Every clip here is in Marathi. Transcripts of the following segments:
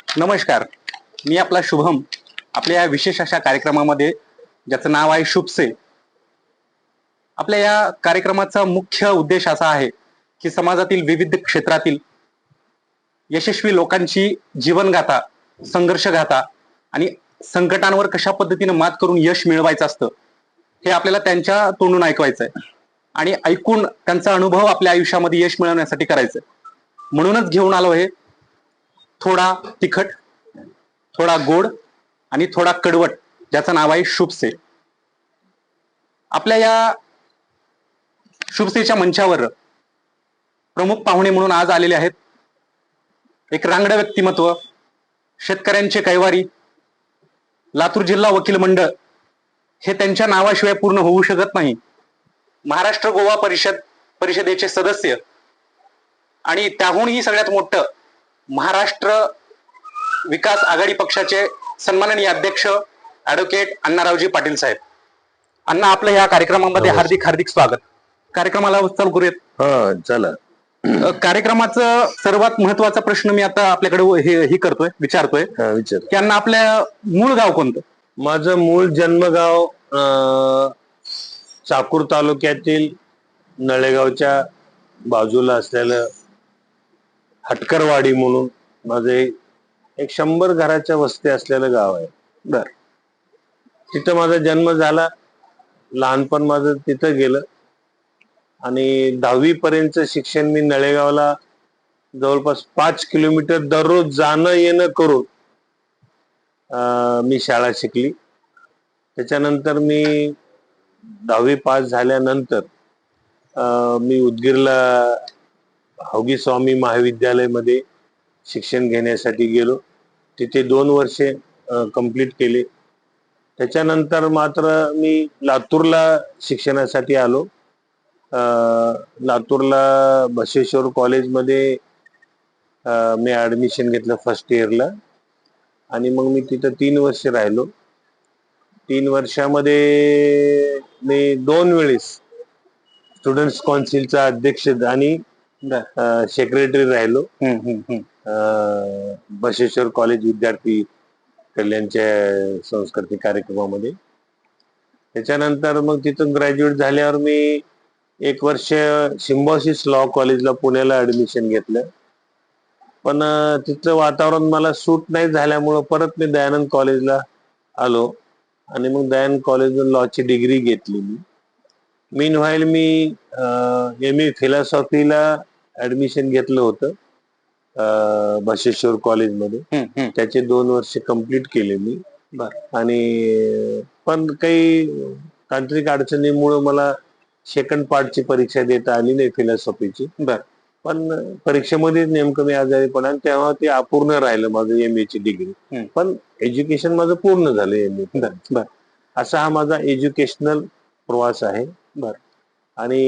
नमस्कार. मी आपला शुभम. आपल्या या विशेष अशा कार्यक्रमामध्ये ज्याचं नाव आहे शुभसे. आपल्या या कार्यक्रमाचा मुख्य उद्देश असा आहे की समाजातील विविध क्षेत्रातील यशस्वी लोकांची जीवनगाथा, संघर्षगाथा आणि संकटांवर कशा पद्धतीने मात करून यश मिळवायचं असतं हे आपल्याला त्यांच्या तोंडून ऐकवायचं आहे आणि ऐकून त्यांचा अनुभव आपल्या आयुष्यामध्ये यश मिळवण्यासाठी करायचं. म्हणूनच घेऊन आलो हे थोडा तिखट, थोडा गोड आणि थोडा कडवट, ज्याचं नाव आहे शुभसे. आपल्या या शुभसेच्या मंचावर प्रमुख पाहुणे म्हणून आज आलेले आहेत एक रांगडं व्यक्तिमत्व, शेतकऱ्यांचे कैवारी, लातूर जिल्हा वकील मंडळ हे त्यांच्या नावाशिवाय पूर्ण होऊ शकत नाही. महाराष्ट्र गोवा परिषदेचे सदस्य आणि त्याहूनही सगळ्यात मोठं महाराष्ट्र विकास आघाडी पक्षाचे सन्माननीय अध्यक्ष ऍडव्होकेट अण्णारावजी पाटील साहेब. अण्णा, आपलं या कार्यक्रमामध्ये हार्दिक हार्दिक स्वागत. कार्यक्रमाला चालू करूयात. चला. कार्यक्रमाचा सर्वात महत्वाचा प्रश्न मी आता आपल्याकडे विचारतोय विचार. की अण्णा, आपल्या मूळ गाव कोणतं? माझं मूळ जन्मगाव चाकूर तालुक्यातील नळेगावच्या बाजूला असलेलं हटकरवाडी म्हणून माझे एक 100 घराच्या वस्ती असलेलं गाव आहे. बर. तिथं माझा जन्म झाला. लहानपण माझं तिथं गेलं आणि 10वी पर्यंत शिक्षण मी नळेगावला जवळपास 5 किलोमीटर दररोज जाणं येणं करून मी शाळा शिकली. त्याच्यानंतर मी 10वी पास झाल्यानंतर मी उदगीरला हौगी स्वामी महाविद्यालयामध्ये शिक्षण घेण्यासाठी गेलो. तिथे 2 वर्षे कंप्लीट केले. त्याच्यानंतर मात्र मी लातूरला शिक्षणासाठी आलो. लातूरला बसवेश्वर कॉलेजमध्ये मी ऍडमिशन घेतलं फर्स्ट इयरला आणि मग मी तिथं 3 वर्ष राहिलो. 3 वर्षामध्ये मी 2 वेळेस स्टुडंट्स काउन्सिलचा अध्यक्ष आणि सेक्रेटरी राहिलो बसवेश्वर कॉलेज विद्यार्थी कल्याणच्या सांस्कृतिक कार्यक्रमामध्ये. त्याच्यानंतर मग तिथून ग्रॅज्युएट झाल्यावर मी 1 वर्ष सिम्बॉसिस लॉ कॉलेजला पुण्याला ऍडमिशन घेतलं. पण तिथलं वातावरण मला सूट नाही झाल्यामुळं परत मी दयानंद कॉलेजला आलो आणि मग दयानंद कॉलेजला लॉची डिग्री घेतली. मीन व्हाईल मी MA फिलॉसॉफीला ऍडमिशन घेतलं होतं बसवेश्वर कॉलेजमध्ये. त्याचे 2 वर्ष कंप्लीट केले मी. आणि पण काही तांत्रिक अडचणीमुळे मला सेकंड पार्टची परीक्षा देता आली नाही फिलॉसॉफीची. पण परीक्षेमध्ये नेमकं मी आजारी पडा आणि तेव्हा ते अपूर्ण राहिलं माझं MA ची डिग्री. पण एज्युकेशन माझं पूर्ण झालं MA. असा हा माझा एज्युकेशनल प्रवास आहे. आणि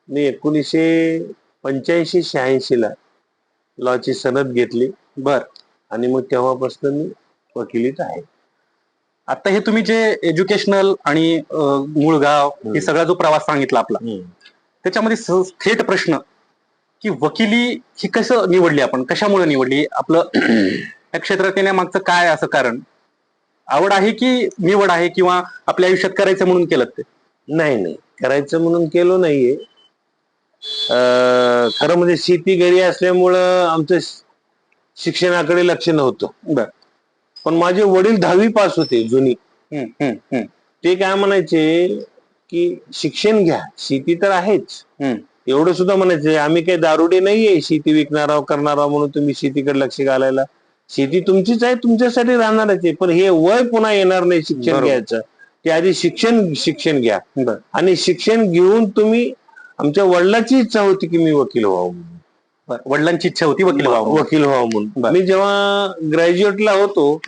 मी 1985-86 ला लॉची सनद घेतली. आणि मग तेव्हापासून मी वकिलीत आहे. आता हे तुम्ही जे एज्युकेशनल आणि मूळ गाव हे सगळा जो प्रवास सांगितला आपला, त्याच्यामध्ये थेट प्रश्न की वकिली ही कसं निवडली, आपण कशामुळे निवडली, आपलं या क्षेत्रात येण्यामागचं काय असं कारण? आवड आहे की निवड आहे किंवा आपल्या आयुष्यात करायचं म्हणून केलं ते? नाही, करायचं म्हणून केलं नाहीये. खरं म्हणजे शेती घरी असल्यामुळं आमचं शिक्षणाकडे लक्ष नव्हतं. पण माझे वडील 10वी पास होते जुनी. ते काय म्हणायचे की शिक्षण घ्या, शेती तर आहेच. एवढं सुद्धा म्हणायचे आम्ही काही दारुडे नाहीये शेती विकणारा करणारा म्हणून तुम्ही शेतीकडे लक्ष घालायला. शेती तुमचीच आहे, तुमच्यासाठी राहणारच आहे. पण हे वय पुन्हा येणार नाही शिक्षण घ्यायचं. ते आधी शिक्षण घ्या. आणि शिक्षण घेऊन तुम्ही, आमच्या वडिलांची इच्छा होती की मी वकील व्हावं म्हणून. वडिलांची इच्छा होती वकील व्हावं म्हणून. मी जेव्हा ग्रॅज्युएटला होतो,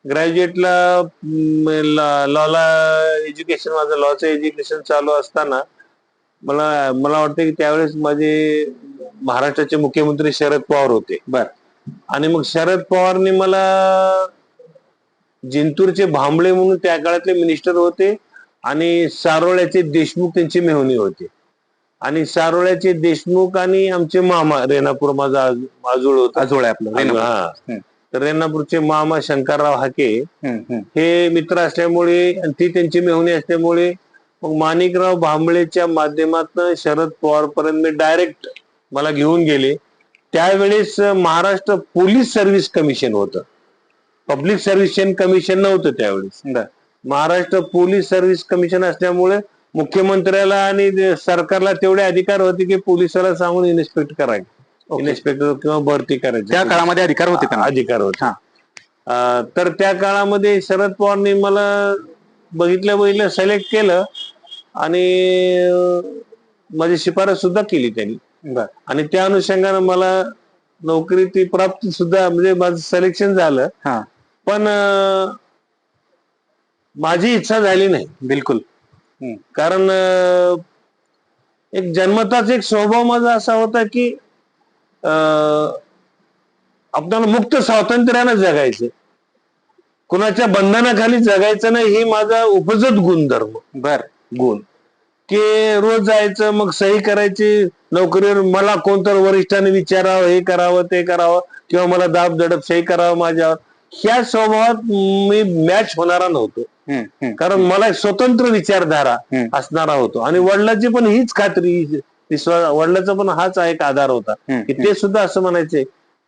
ग्रॅज्युएटला लॉला एज्युकेशन, माझं लॉचं एज्युकेशन चालू असताना मला वाटतं की त्यावेळेस माझे महाराष्ट्राचे मुख्यमंत्री शरद पवार होते. आणि मग शरद पवारने मला जिंतूरचे भांबळे म्हणून त्या काळातले मिनिस्टर होते आणि सारोळ्याचे देशमुख त्यांची मेहुणी होते. आणि सारोळ्याचे देशमुख आणि आमचे मामा रेणापूर माझा आजोळ होता. आजोळ आहे आपलं रेणापूर. हा, तर रेणापूरचे मामा शंकरराव हाके हे मित्र असल्यामुळे आणि ती त्यांची मेहुणी असल्यामुळे मग माणिकराव भांबळेच्या माध्यमातून शरद पवार पर्यंत मी डायरेक्ट मला घेऊन गेले. त्यावेळेस महाराष्ट्र पोलीस सर्व्हिस कमिशन होतं, पब्लिक सर्व्हिस कमिशन नव्हतं त्यावेळेस. महाराष्ट्र पोलीस सर्व्हिस कमिशन असल्यामुळे मुख्यमंत्र्याला आणि सरकारला तेवढे अधिकार होते की पोलिसाला सांगून इन्स्पेक्ट करायचं, इन्स्पेक्टर किंवा भरती करायची त्या काळामध्ये अधिकार होते त्यांना. अधिकार होते. तर त्या काळामध्ये शरद पवारनी मला बघितलं सिलेक्ट केलं आणि माझी शिफारस सुद्धा केली त्यांनी आणि त्या अनुषंगाने मला नोकरी ती प्राप्त सुद्धा म्हणजे माझं सिलेक्शन झालं. पण माझी इच्छा झाली नाही बिलकुल. कारण एक जन्मताच एक स्वभाव माझा असा होता की आपल्याला मुक्त स्वातंत्र्यानं जगायचं, कुणाच्या बंधनाखाली जगायचं नाही, हे माझा उपजत गुणधर्म. गुण की रोज जायचं, मग सही करायची नोकरीवर, मला कोणतर वरिष्ठांनी विचारावं, हे करावं ते करावं किंवा मला दाब दडप सही करावं माझ्यावर, ह्या स्वभावात मी मॅच होणारा नव्हतो. कारण मला एक स्वतंत्र विचारधारा असणारा होतो आणि वडिलांची पण हीच खात्री, वडिलांचा पण हाच एक आधार होता की ते सुद्धा असं म्हणायचे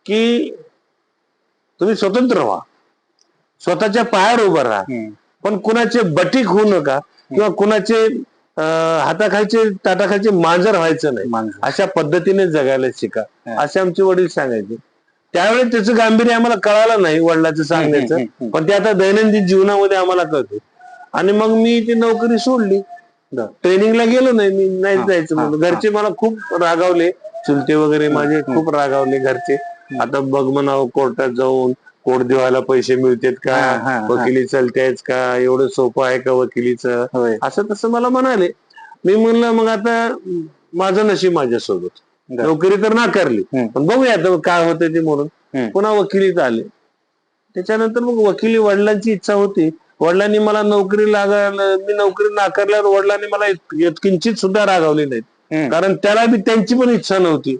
की तुम्ही स्वतंत्र व्हा, स्वतःच्या पायावर उभं राहा, पण कुणाचे बटीक होऊ नका किंवा कुणाचे हाताखालचे ताटाखालचे मांजर व्हायचं नाही, अशा पद्धतीने जगायला शिका, असे आमचे वडील सांगायचे. त्यावेळेस त्याचं गांभीर्य आम्हाला कळालं नाही वडिलांचं सांगण्याचं, पण ते आता दैनंदिन जीवनामध्ये आम्हाला कळते. आणि मग मी ती नोकरी सोडली, ट्रेनिंगला गेलो नाही, मी नाही जायचं म्हणून. घरचे मला खूप रागावले, चुलते वगैरे माझे खूप रागावले घरचे. आता बघ म्हणावं कोर्टात जाऊन कोर्ट देवायला पैसे मिळतात का, वकिली चालतेच का, एवढं सोपं आहे का वकिलीचं, असं तसं मला म्हणाले. मी म्हणलं मग आता माझं नशीब माझ्यासोबत, नोकरी तर नाकारली पण बघूया आता काय होतं ते म्हणून पुन्हा वकिलीत आले. त्याच्यानंतर मग वकिली वडिलांची इच्छा होती, वडिलांनी मला नोकरी लागायला, मी नोकरी नाकारल्यावर वडिलांनी मला किंचित सुद्धा रागावली नाहीत, कारण त्याला बी त्यांची पण इच्छा नव्हती,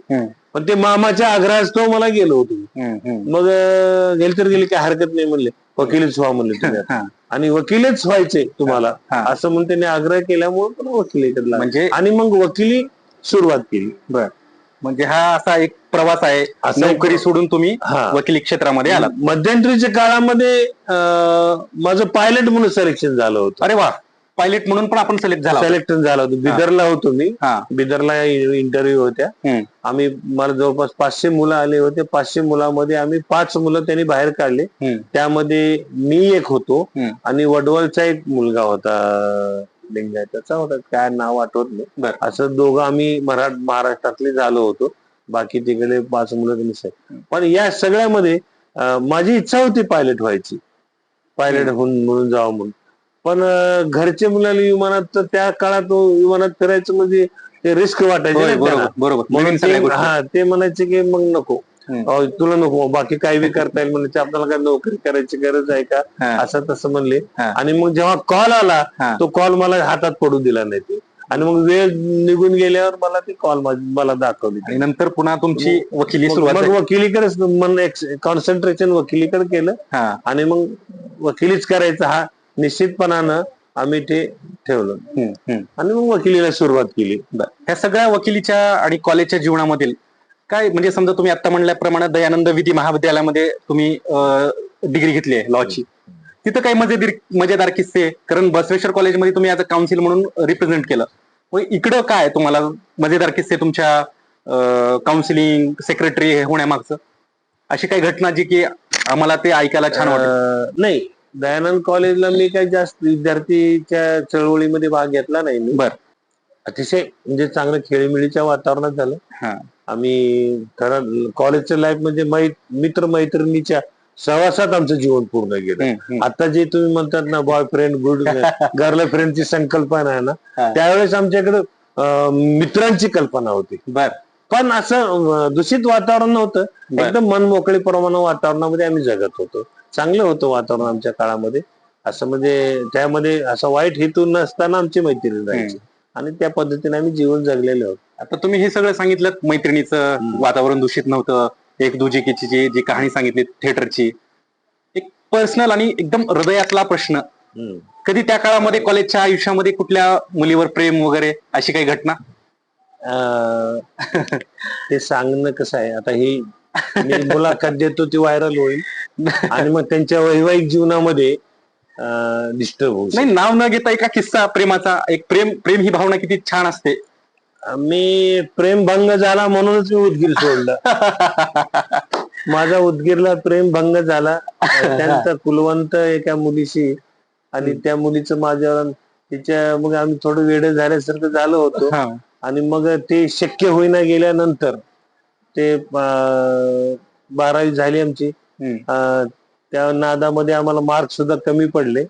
पण ते मामाच्या आग्रहास्तव मला गेलो होतो. मग गेले तर गेले, काय हरकत नाही म्हणले, वकिलीच व्हा म्हणले तुम्ही आणि वकीलच व्हायचे तुम्हाला, असं म्हणून त्यांनी आग्रह केल्यामुळे पण वकिलीकडे म्हणजे आणि मग वकिली सुरुवात केली. म्हणजे हा असा एक प्रवास आहे, नोकरी सोडून तुम्ही वकिली क्षेत्रामध्ये आलात. मध्यंतरीच्या काळामध्ये माझं पायलट म्हणून सिलेक्शन झालं होतं. अरे वा, पायलट म्हणून पण आपण सिलेक्शन झालं होतं. बिदरला होतो मी, बिदरला इंटरव्ह्यू होत्या. आम्ही मला जवळपास 500 मुलं आले होते. 500 मुलांमध्ये आम्ही 5 मुलं त्यांनी बाहेर काढले. त्यामध्ये मी एक होतो आणि वडवलचा एक मुलगा होता, लिंगायताचा होता, काय नाव आठवत नाही. असं दोघं आम्ही महाराष्ट्रातले झालो होतो. बाकी तिकडे 5 मुलं त्यांनी. पण या सगळ्यामध्ये माझी इच्छा होती पायलट व्हायची, पायलट म्हणून जावं म्हणून. पण घरचे म्हणाले विमानात, तर त्या काळात विमानात फिरायचं म्हणजे ते रिस्क वाटायचे. ते म्हणायचे की मग नको, तुला नको, बाकी काही बी करता येईल म्हणजे, आपल्याला काय नोकरी करायची गरज आहे का, असं तसं म्हणले. आणि मग जेव्हा कॉल आला, तो कॉल मला हातात पडू दिला नाही ते, आणि मग वेळ निघून गेल्यावर मला ती कॉल मला दाखवली आणि नंतर पुन्हा तुमची वकिली सुरुवात. मग वकिलीकडेच मन कॉन्सन्ट्रेशन वकिलीकडे केलं आणि मग वकिलीच करायचं हा निश्चितपणानं आम्ही ते ठेवलं आणि मग वकिलीला सुरुवात केली. ह्या सगळ्या वकिलीच्या आणि कॉलेजच्या जीवनामधील काय, म्हणजे समजा तुम्ही आता म्हणल्याप्रमाणे दयानंद विधी महाविद्यालयामध्ये तुम्ही डिग्री घेतली आहे लॉची, तिथं काही मजेदार किस्से, कारण बसवेश्वर कॉलेजमध्ये तुम्ही ऍज अ काउन्सिल म्हणून रिप्रेझेंट केलं, इकडं काय तुम्हाला मजेदार किस्से तुमच्या काउन्सिलिंग सेक्रेटरी होण्यामागचं, अशी काही घटना जी की आम्हाला ते ऐकायला छान वाटत? नाही, दयानंद कॉलेजला मी काही जास्त विद्यार्थीच्या चळवळीमध्ये भाग घेतला नाही मी. अतिशय म्हणजे चांगलं खेळीमेळीच्या वातावरणात झालं. आम्ही खरं कॉलेजच्या लाईफ म्हणजे मित्र मैत्रिणीच्या सहवासात आमचं जीवन पूर्ण गेलं. आता जे तुम्ही म्हणतात ना बॉयफ्रेंड गर्लफ्रेंडची संकल्पना आहे ना, त्यावेळेस आमच्याकडे मित्रांची कल्पना होती. पण असं दूषित वातावरण नव्हतं, एकदम मन मोकळेप्रमाणे वातावरणामध्ये आम्ही जगत होतो. चांगलं होतं वातावरण आमच्या काळामध्ये, असं म्हणजे त्यामध्ये असं वाईट हेतू नसताना आमची मैत्री राहायची. आणि त्या पद्धतीने आम्ही जीवन जगलेलो आहोत. आता तुम्ही हे सगळं सांगितलं, मैत्रिणीचं वातावरण दूषित नव्हतं, एक दुजिकीची जी कहाणी सांगितली थिएटरची, एक पर्सनल आणि एकदम हृदयातला प्रश्न, कधी त्या काळामध्ये कॉलेजच्या आयुष्यामध्ये कुठल्या मुलीवर प्रेम वगैरे अशी काही घटना? ते सांगणं कसं आहे, आता ही मी मुलाखत देतो ती व्हायरल होईल आणि मग त्यांच्या वैवाहिक जीवनामध्ये डिस्टर्ब होऊ नाही, नाव न घेता एका किस्सा प्रेमाचा, एक प्रेम प्रेम ही भावना किती छान असते. मी प्रेम भंग झाला म्हणूनच मी उदगीर सोडलं. माझा उदगीरला प्रेम भंग झाला त्यानंतर कुलवंत एका मुलीशी आणि त्या मुलीचं माझ्यावर तिच्या मग आम्ही थोडं वेडे झाल्यासारखं झालं होतं हा. आणि मग ते शक्य होईना गेल्यानंतर ते 12वी झाली आमची. त्या नादामध्ये आम्हाला मार्क सुद्धा कमी पडले.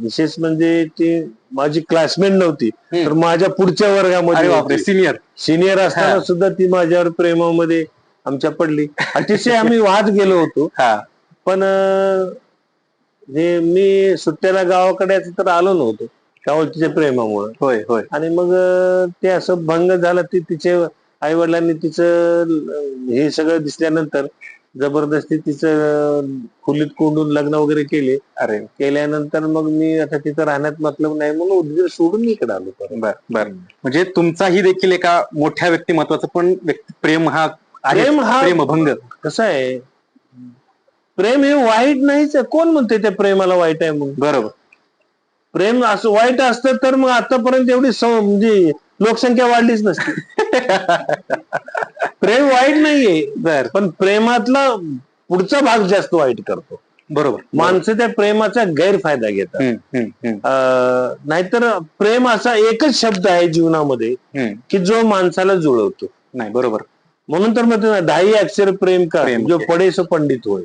विशेष म्हणजे ती माझी क्लासमेट नव्हती तर माझ्या पुढच्या वर्गामध्ये सिनियर असताना सुद्धा ती माझ्यावर प्रेमामध्ये आमच्या पडली. अतिशय आम्ही वाद गेलो होतो. पण हे मी सुट्ट्याला गावाकडे तर आलो नव्हतो त्यामुळे तिच्या प्रेमामुळे. होय होय. आणि मग ते असं भंग झालं. ती तिचे आई वडिलांनी तिचं हे सगळं दिसल्यानंतर जबरदस्ती तिचं खोलीत कोंडून लग्न वगैरे केले. केल्यानंतर मग मी आता तिथं राहण्यात मतलब नाही म्हणून उदगीर सोडून इकडे आलो. बर बर. म्हणजे तुमचाही देखील एका मोठ्या व्यक्तिमत्वाचं पण प्रेम हा प्रेमभंग. कसं आहे, प्रेम हे वाईट नाहीच आहे. कोण म्हणते त्या प्रेमाला वाईट आहे म्हणून? बरोबर. प्रेम असं वाईट असतं तर मग आतापर्यंत एवढी म्हणजे लोकसंख्या वाढलीच नसती. प्रेम वाईट नाहीये पण प्रेमातला पुढचा भाग जास्त वाईट करतो. बरोबर. माणसं त्या प्रेमाचा गैरफायदा घेतात. नाहीतर प्रेम असा एकच शब्द आहे जीवनामध्ये की जो माणसाला जुळवतो. नाही, बरोबर. म्हणून तर मग 10 अक्षर प्रेम का जो पडे सो पंडित होय.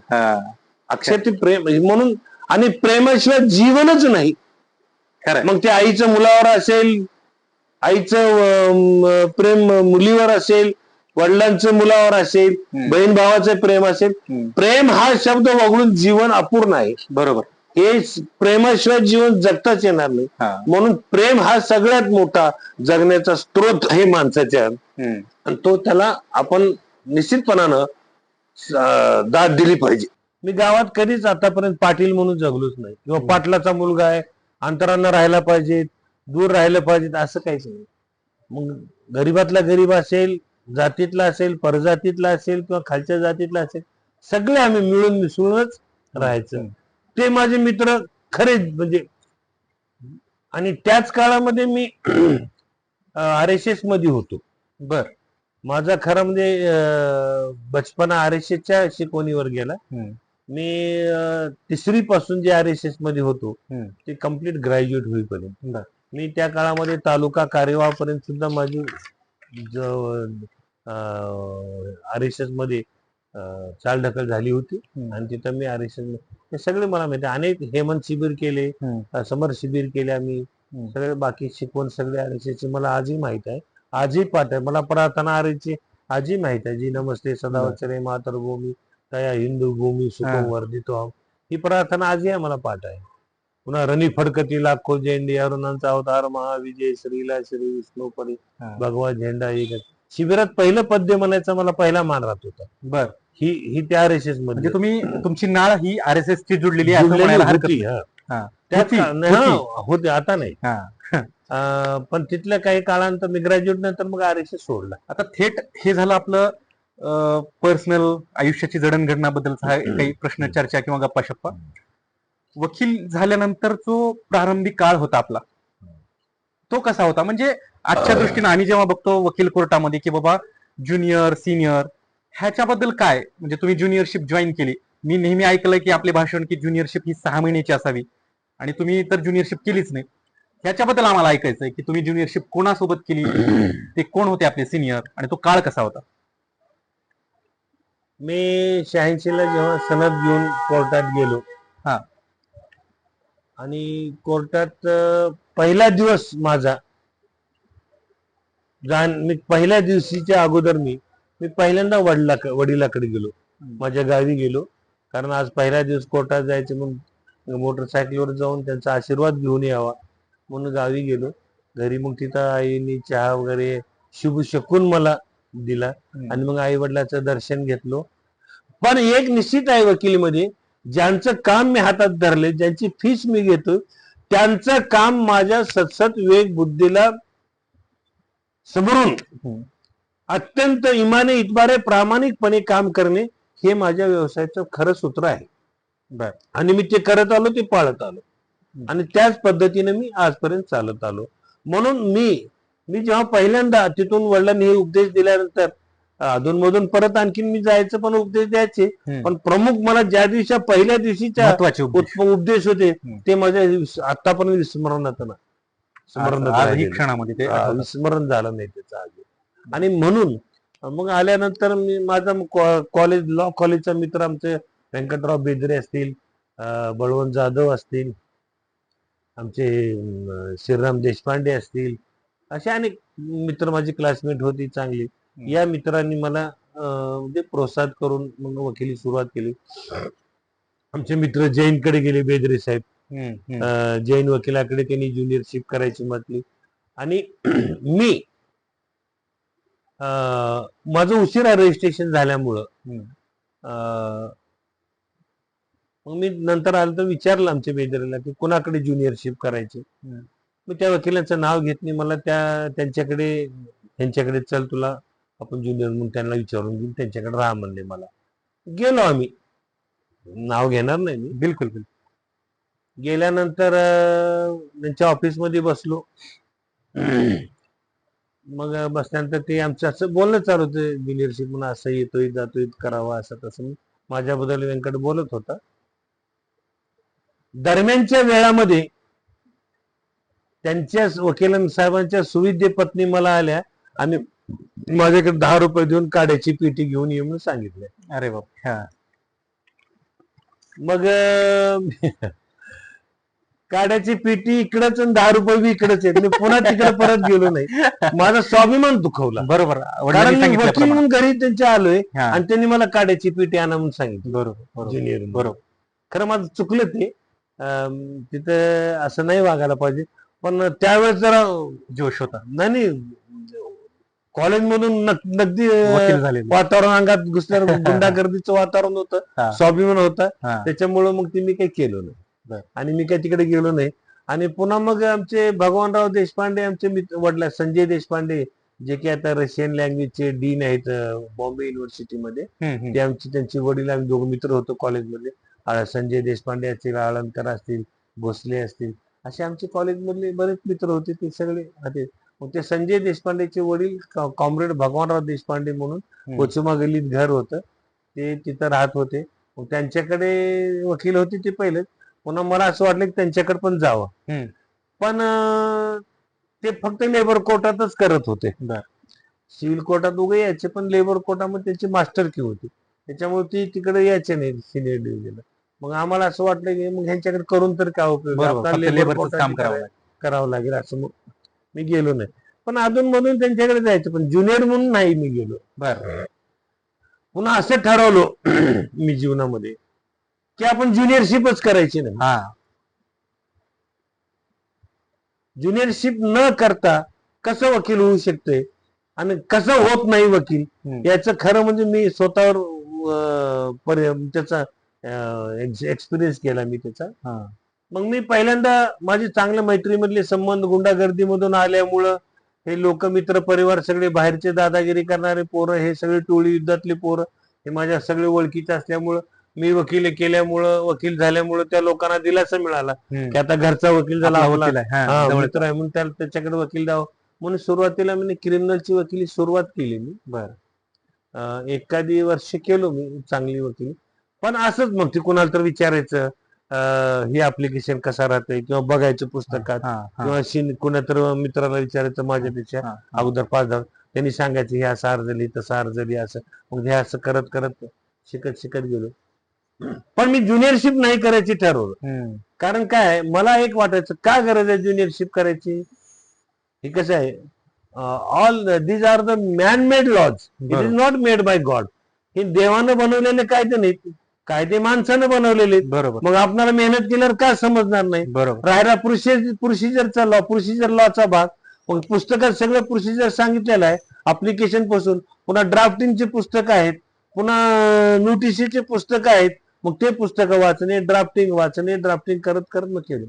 अक्षर ते प्रेम म्हणून. आणि प्रेमाशिवाय जीवनच नाही. मग ते आईचं मुलावर असेल, आईचं प्रेम मुलीवर असेल, वडिलांचं मुलावर असेल, बहीण भावाचं प्रेम असेल. प्रेम हा शब्द वगळून जीवन अपूर्ण आहे. बरोबर. हे प्रेमाशिवाय जीवन जगताच येणार नाही. म्हणून प्रेम हा सगळ्यात मोठा जगण्याचा स्त्रोत आहे माणसाच्या. आणि तो त्याला आपण निश्चितपणानं दाद दिली पाहिजे. मी गावात कधीच आतापर्यंत पाटील म्हणून जगलोच नाही किंवा पाटलाचा मुलगा आहे, अंतरानं राहायला पाहिजे, दूर राहिलं पाहिजे असं काहीच नाही. मग गरीबातला गरीब असेल, जातीतला असेल, परजातीतला असेल किंवा खालच्या जातीतला असेल, सगळे आम्ही मिळून मिसळूनच राहायचं. ते माझे मित्र खरे म्हणजे. आणि त्याच काळामध्ये मी RSS मध्ये होतो. बर. माझा खरा म्हणजे बचपना RSSच्या शिकवणीवर गेला. मी 3री पासून जे RSS मध्ये होतो ते कम्प्लीट ग्रॅज्युएट होईपर्यंत. मी त्या काळामध्ये तालुका कार्यवाहपर्यंत सुद्धा माझी RSS मध्ये चालढकल झाली होती. आणि तिथं मी RSS हे सगळे मला माहिती. अनेक हेमंत शिबिर केले, समर शिबिर केले आम्ही. सगळे बाकी शिकवण सगळे RSSची मला आजही माहित आहे. आजही पाठ आहे. मला प्रार्थना RSSची आजही माहित आहे. जी नमस्ते सदावचरे मातृभूमी तया हिंदू भूमी सुखम वर्धितो. ही प्रार्थना आजही आम्हाला पाठ आहे. पुन्हा रणी फडकती लाखो झेंडे अरुणांचा अवतार महाविजय श्रीला श्री विष्णूपरी भगवा झेंडा एक. शिबिरात पहिलं पद्य म्हणायचा मला पहिला मान राहत होता. बर. ही त्या RSS मध्ये तुम्ही तुमची नाळ ही RSS ची जुडलेली होती. आता नाही. पण तिथल्या काही काळानंतर मी ग्रॅज्युएट नंतर मग RSS सोडला. आता थेट हे झालं आपलं पर्सनल आयुष्याची जडणघडणाबद्दलचा काही प्रश्न, चर्चा किंवा गप्पा शप्पा. वकील झाल्यानंतर जो प्रारंभिक काळ होता आपला, तो कसा होता? म्हणजे आजच्या दृष्टीने आम्ही जेव्हा बघतो वकील कोर्टामध्ये की बाबा ज्युनियर ह्याच्याबद्दल काय, म्हणजे तुम्ही ज्युनियरशिप जॉईन केली. मी नेहमी ऐकलंय की आपले भाषण की ज्युनियरशिप ही 6 महिन्याची असावी आणि तुम्ही तर ज्युनियरशिप केलीच नाही. ह्याच्याबद्दल आम्हाला ऐकायचंय की तुम्ही ज्युनियरशिप कोणासोबत केली, ते कोण होते आपले सिनियर आणि तो काळ कसा होता? मी 86ला जेव्हा सनद घेऊन कोर्टात गेलो आणि कोर्टात पहिला दिवस माझा मी पहिल्या दिवशीच्या अगोदर मी पहिल्यांदा वडिलाकडे गेलो. माझ्या गावी गेलो. कारण आज पहिला दिवस कोर्टात जायचे म्हणून मोटरसायकलवर जाऊन त्यांचा आशीर्वाद घेऊन यावा म्हणून गावी गेलो. घरी मग तिथं आईने चहा वगैरे शुभ शकून मला दिला आणि मग आई वडिलांचं दर्शन घेतलो. पण एक निश्चित आहे वकिलीमध्ये, ज्यांचं काम मी हातात धरले, ज्यांची फीस मी घेतो, त्यांचं काम माझ्या सतसत विवेक बुद्धीला समरून अत्यंत इमाने इतबारे प्रामाणिकपणे काम करणे हे माझ्या व्यवसायाचं खरं सूत्र आहे. बर. आणि मी ते करत आलो, ते पाळत आलो आणि त्याच पद्धतीने मी आजपर्यंत चालत आलो. म्हणून मी जेव्हा पहिल्यांदा तिथून वडिलांनी हे उपदेश दिल्यानंतर अधूनमधून परत आणखीन मी जायचं पण उपदेश द्यायचे, पण प्रमुख मला ज्या दिवशी पहिल्या दिवशीच्या महत्त्वाचे उपदेश. उपदेश होते ते माझ्या आतापर्यंत विस्मरणात ना आजही क्षणामध्ये ते आठवतात. विस्मरण झालं नाही त्याचं आधी. आणि म्हणून मग आल्यानंतर मी माझा कॉलेज लॉ कॉलेजचा मित्र आमचे व्यंकटराव बेदरे असतील, बळवंत जाधव असतील, आमचे श्रीराम देशपांडे असतील, असे अनेक मित्र माझी क्लासमेट होती चांगली. या मित्रांनी मला म्हणजे प्रोत्साहित करून मग वकिली सुरुवात केली. आमचे मित्र जैनकडे गेले, बेदरे साहेब जैन वकिलाकडे त्यांनी ज्युनियरशिप करायची म्हटली आणि मी माझं उशिरा रजिस्ट्रेशन झाल्यामुळं मग मी नंतर आलं तर विचारलं आमच्या बेदरेला की कोणाकडे ज्युनियरशिप करायची. मी त्या वकिलांचं नाव घेत नाही, मला त्यांच्याकडे चल तुला आपण ज्युनियर म्हणून त्यांना विचारून घेऊन त्यांच्याकडे राहा म्हणले. मला गेलो आम्ही, नाव घेणार नाही मी. बिलकुल. गेल्यानंतर त्यांच्या ऑफिसमध्ये बसलो. मग बसल्यानंतर ते आमचं असं बोलणं चालू होतं, ज्युनियरशिप म्हणून असं येतोय जातोय करावं असं तसं. माझ्याबद्दल व्यंकट बोलत होता. दरम्यानच्या वेळामध्ये त्यांच्या वकील साहेबांच्या सुविद्य पत्नी मला आल्या आणि माझ्याकडे 10 रुपये देऊन काड्याची पेटी घेऊन ये म्हणून सांगितलं. अरे बाप. मग काड्याची पेटी इकडच आणि 10 रुपये बी इकडेच आहेत. मी पुन्हा तिकडे परत गेलो नाही. माझा स्वाभिमान दुखवला. बरोबर. कारण मी वकील म्हणून घरी त्यांच्या आलोय आणि त्यांनी मला काड्याची पेटी आणा म्हणून सांगितलं. बरोबर. ज्युनियर बरोबर. खरं माझं चुकलं ते. तिथं असं नाही वागायला पाहिजे, पण त्यावेळेस जरा जोश होता. नाही कॉलेजमधून नगदी वकील झाले. वातावरण अंगात घुसल्यावर गुंडागर्दीचं वातावरण होतं, स्वाभिमान होता. त्याच्यामुळं मग ते मी काही केलं नाही आणि मी काही तिकडे गेलो नाही. आणि पुन्हा मग आमचे भगवानराव देशपांडे, आमचे मित्र वडला संजय देशपांडे, जे की आता रशियन लँग्वेजचे डीन आहेत बॉम्बे युनिव्हर्सिटीमध्ये, ते त्यांचे वडील, आम्ही दोघं मित्र होतो कॉलेजमध्ये. संजय देशपांडे असतील, आळंदकर असतील, भोसले असतील, असे आमचे कॉलेजमधले बरेच मित्र होते. ते सगळे होते. मग ते संजय देशपांडेचे वडील कॉम्रेड भगवानराव देशपांडे म्हणून कोचुमा गल्लीत घर होतं, ते तिथं राहत होते. मग त्यांच्याकडे वकील होते ते पहिले. पुन्हा मला असं वाटलं की त्यांच्याकडे पण जावं, पण ते फक्त लेबर कोर्टातच करत होते. सिव्हिल कोर्टात उगे यायचे, पण लेबर कोर्टामध्ये त्यांची मास्टर की होती, त्याच्यामुळे ती तिकडे यायचे नाही सिनियर डिव्हिजनला. मग आम्हाला असं वाटलं की मग ह्यांच्याकडे करून तर काय उपयोग, आपल्याला लेबर कोर्टात करावं लागेल. असं मग मी गेलो नाही. पण अधून मधून त्यांच्याकडे जायचं, पण ज्युनियर म्हणून नाही मी गेलो. पुन्हा असं ठरवलं मी जीवनामध्ये की आपण ज्युनियरशिपच करायची नाही. ज्युनियरशिप न करता कसं वकील होऊ शकते आणि कसं होत नाही वकील, याचं खरं म्हणजे मी स्वतःवर त्याचा एक्सपिरियन्स केला मी त्याचा. मग मी पहिल्यांदा माझे चांगल्या मैत्रीमधले संबंध गुंडागर्दीमधून आल्यामुळं हे लोकमित्र परिवार सगळे बाहेरचे दादागिरी करणारे पोरं, हे सगळे टोळी युद्धातले पोरं, हे माझ्या सगळे ओळखीचे असल्यामुळं, मी वकील केल्यामुळं, वकील झाल्यामुळं त्या लोकांना दिलासा मिळाला की आता घरचा वकील झाला, मित्र आहे म्हणून त्याच्याकडे वकील द्यावं म्हणून सुरुवातीला मी क्रिमिनलची वकिली सुरुवात केली. मी एखादी वर्ष केलो मी चांगली वकिली. पण असंच मग ते कुणाला तर विचारायचं हे ऍप्लिकेशन कसा राहतंय, किंवा बघायचं पुस्तकात, किंवा कुणातर मित्राला विचारायचं माझ्यापेक्षा अगोदर 5-10, त्यांनी सांगायचं हे असं अर्ज लिही, तसं अर्ज लिही, असं. मग हे असं करत करत शिकत गेलो. पण मी ज्युनियरशिप नाही करायची ठरवलं. कारण काय, मला एक वाटायचं का गरज आहे ज्युनियरशिप करायची. हे कसं आहे, all these are the man made laws, it is not made by God. हे देवानं बनवलेले कायदे नाहीत, कायदे माणसानं बनवलेले. मग आपल्याला मेहनत केल्यावर काय समजणार नाही. राहिला प्रोसिजरचा लॉ, प्रोसिजर लॉचा भाग, मग पुस्तकात सगळं प्रोसिजर सांगितलेलं आहे. अप्लिकेशन पासून पुन्हा ड्राफ्टिंगचे पुस्तक आहेत, पुन्हा नोटिसीचे पुस्तक आहेत. मग ते पुस्तक वाचणे, ड्राफ्टिंग करत करत मग केलं.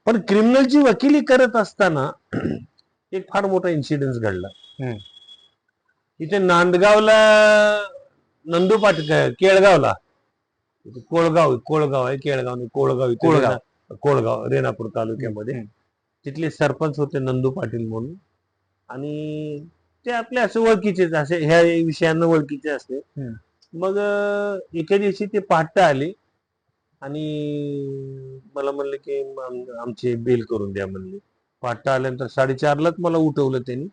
पण क्रिमिनलची वकिली करत असताना एक फार मोठा इन्सिडेंट घडला. इथे नांदगावला नंदू केळगावला, कोळगाव आहे, केळगाव नाही, कोळगाव इथे कोळगाव रेणापूर तालुक्यामध्ये तिथले सरपंच होते नंदू पाटील म्हणून. आणि ते आपले असे ओळखीचेच, असे ह्या विषयांना ओळखीचे असते. मग एके दिवशी ते पहाटे आले आणि मला म्हणले की आमची बेल करून द्या म्हणले. पहाटे आल्यानंतर 4:30लाच मला उठवलं त्यांनी.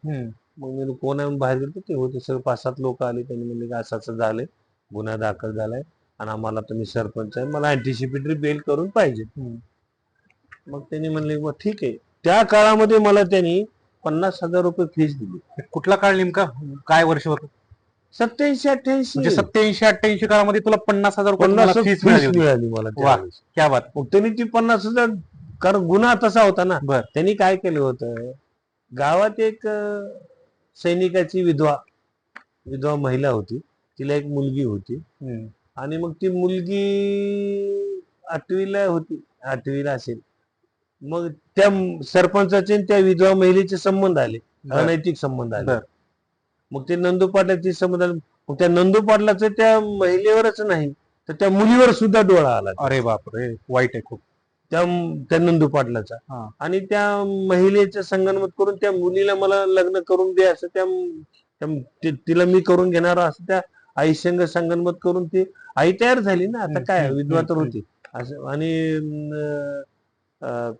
मग मी कोण आहे बाहेर गेलो, ते होते सगळे 5-7 लोक आले. त्यांनी म्हणले की असं असं झालंय, गुन्हा दाखल झालाय आणि आम्हाला तुम्ही सरपंच आहे, मला अँटिसिपेटरी बेल करून पाहिजे. मग त्यांनी म्हणले मग ठीक आहे. त्या काळामध्ये मला त्यांनी 50,000 रुपये फीस दिली. कुठला काळ नेमका, काय वर्ष होतं? 87-88 म्हणजे 87-88 काळामध्ये तुला 50,000 रुपये 50 फीस फीस मिळाली मला त्यावेळेस. क्या बात. मग त्यांनी ती 50,000, कारण गुन्हा तसा होता ना. बर. त्यांनी काय केलं होतं, गावात एक सैनिकाची विधवा महिला होती, तिला एक मुलगी होती. आणि मग ती मुलगी 8वीला होती, 8वीला असेल. मग त्या सरपंचाचे त्या विधवा महिलेचे संबंध आले, अनैतिक संबंध आले. मग ते नंदू पाटलाचे संबंध आले. मग त्या नंदू पाटलाचे त्या महिलेवरच नाही तर त्या मुलीवर सुद्धा डोळा आला. अरे बापरे, वाईट आहे खूप. त्या नंदू पाटलाचा. आणि त्या महिलेचं संगनमत करून त्या मुलीला मला लग्न करून दे असं तिला मी करून घेणार असं त्या आई संग संगनमत करून ती आई तयार झाली ना. आता काय, विधवा तर होती असं. आणि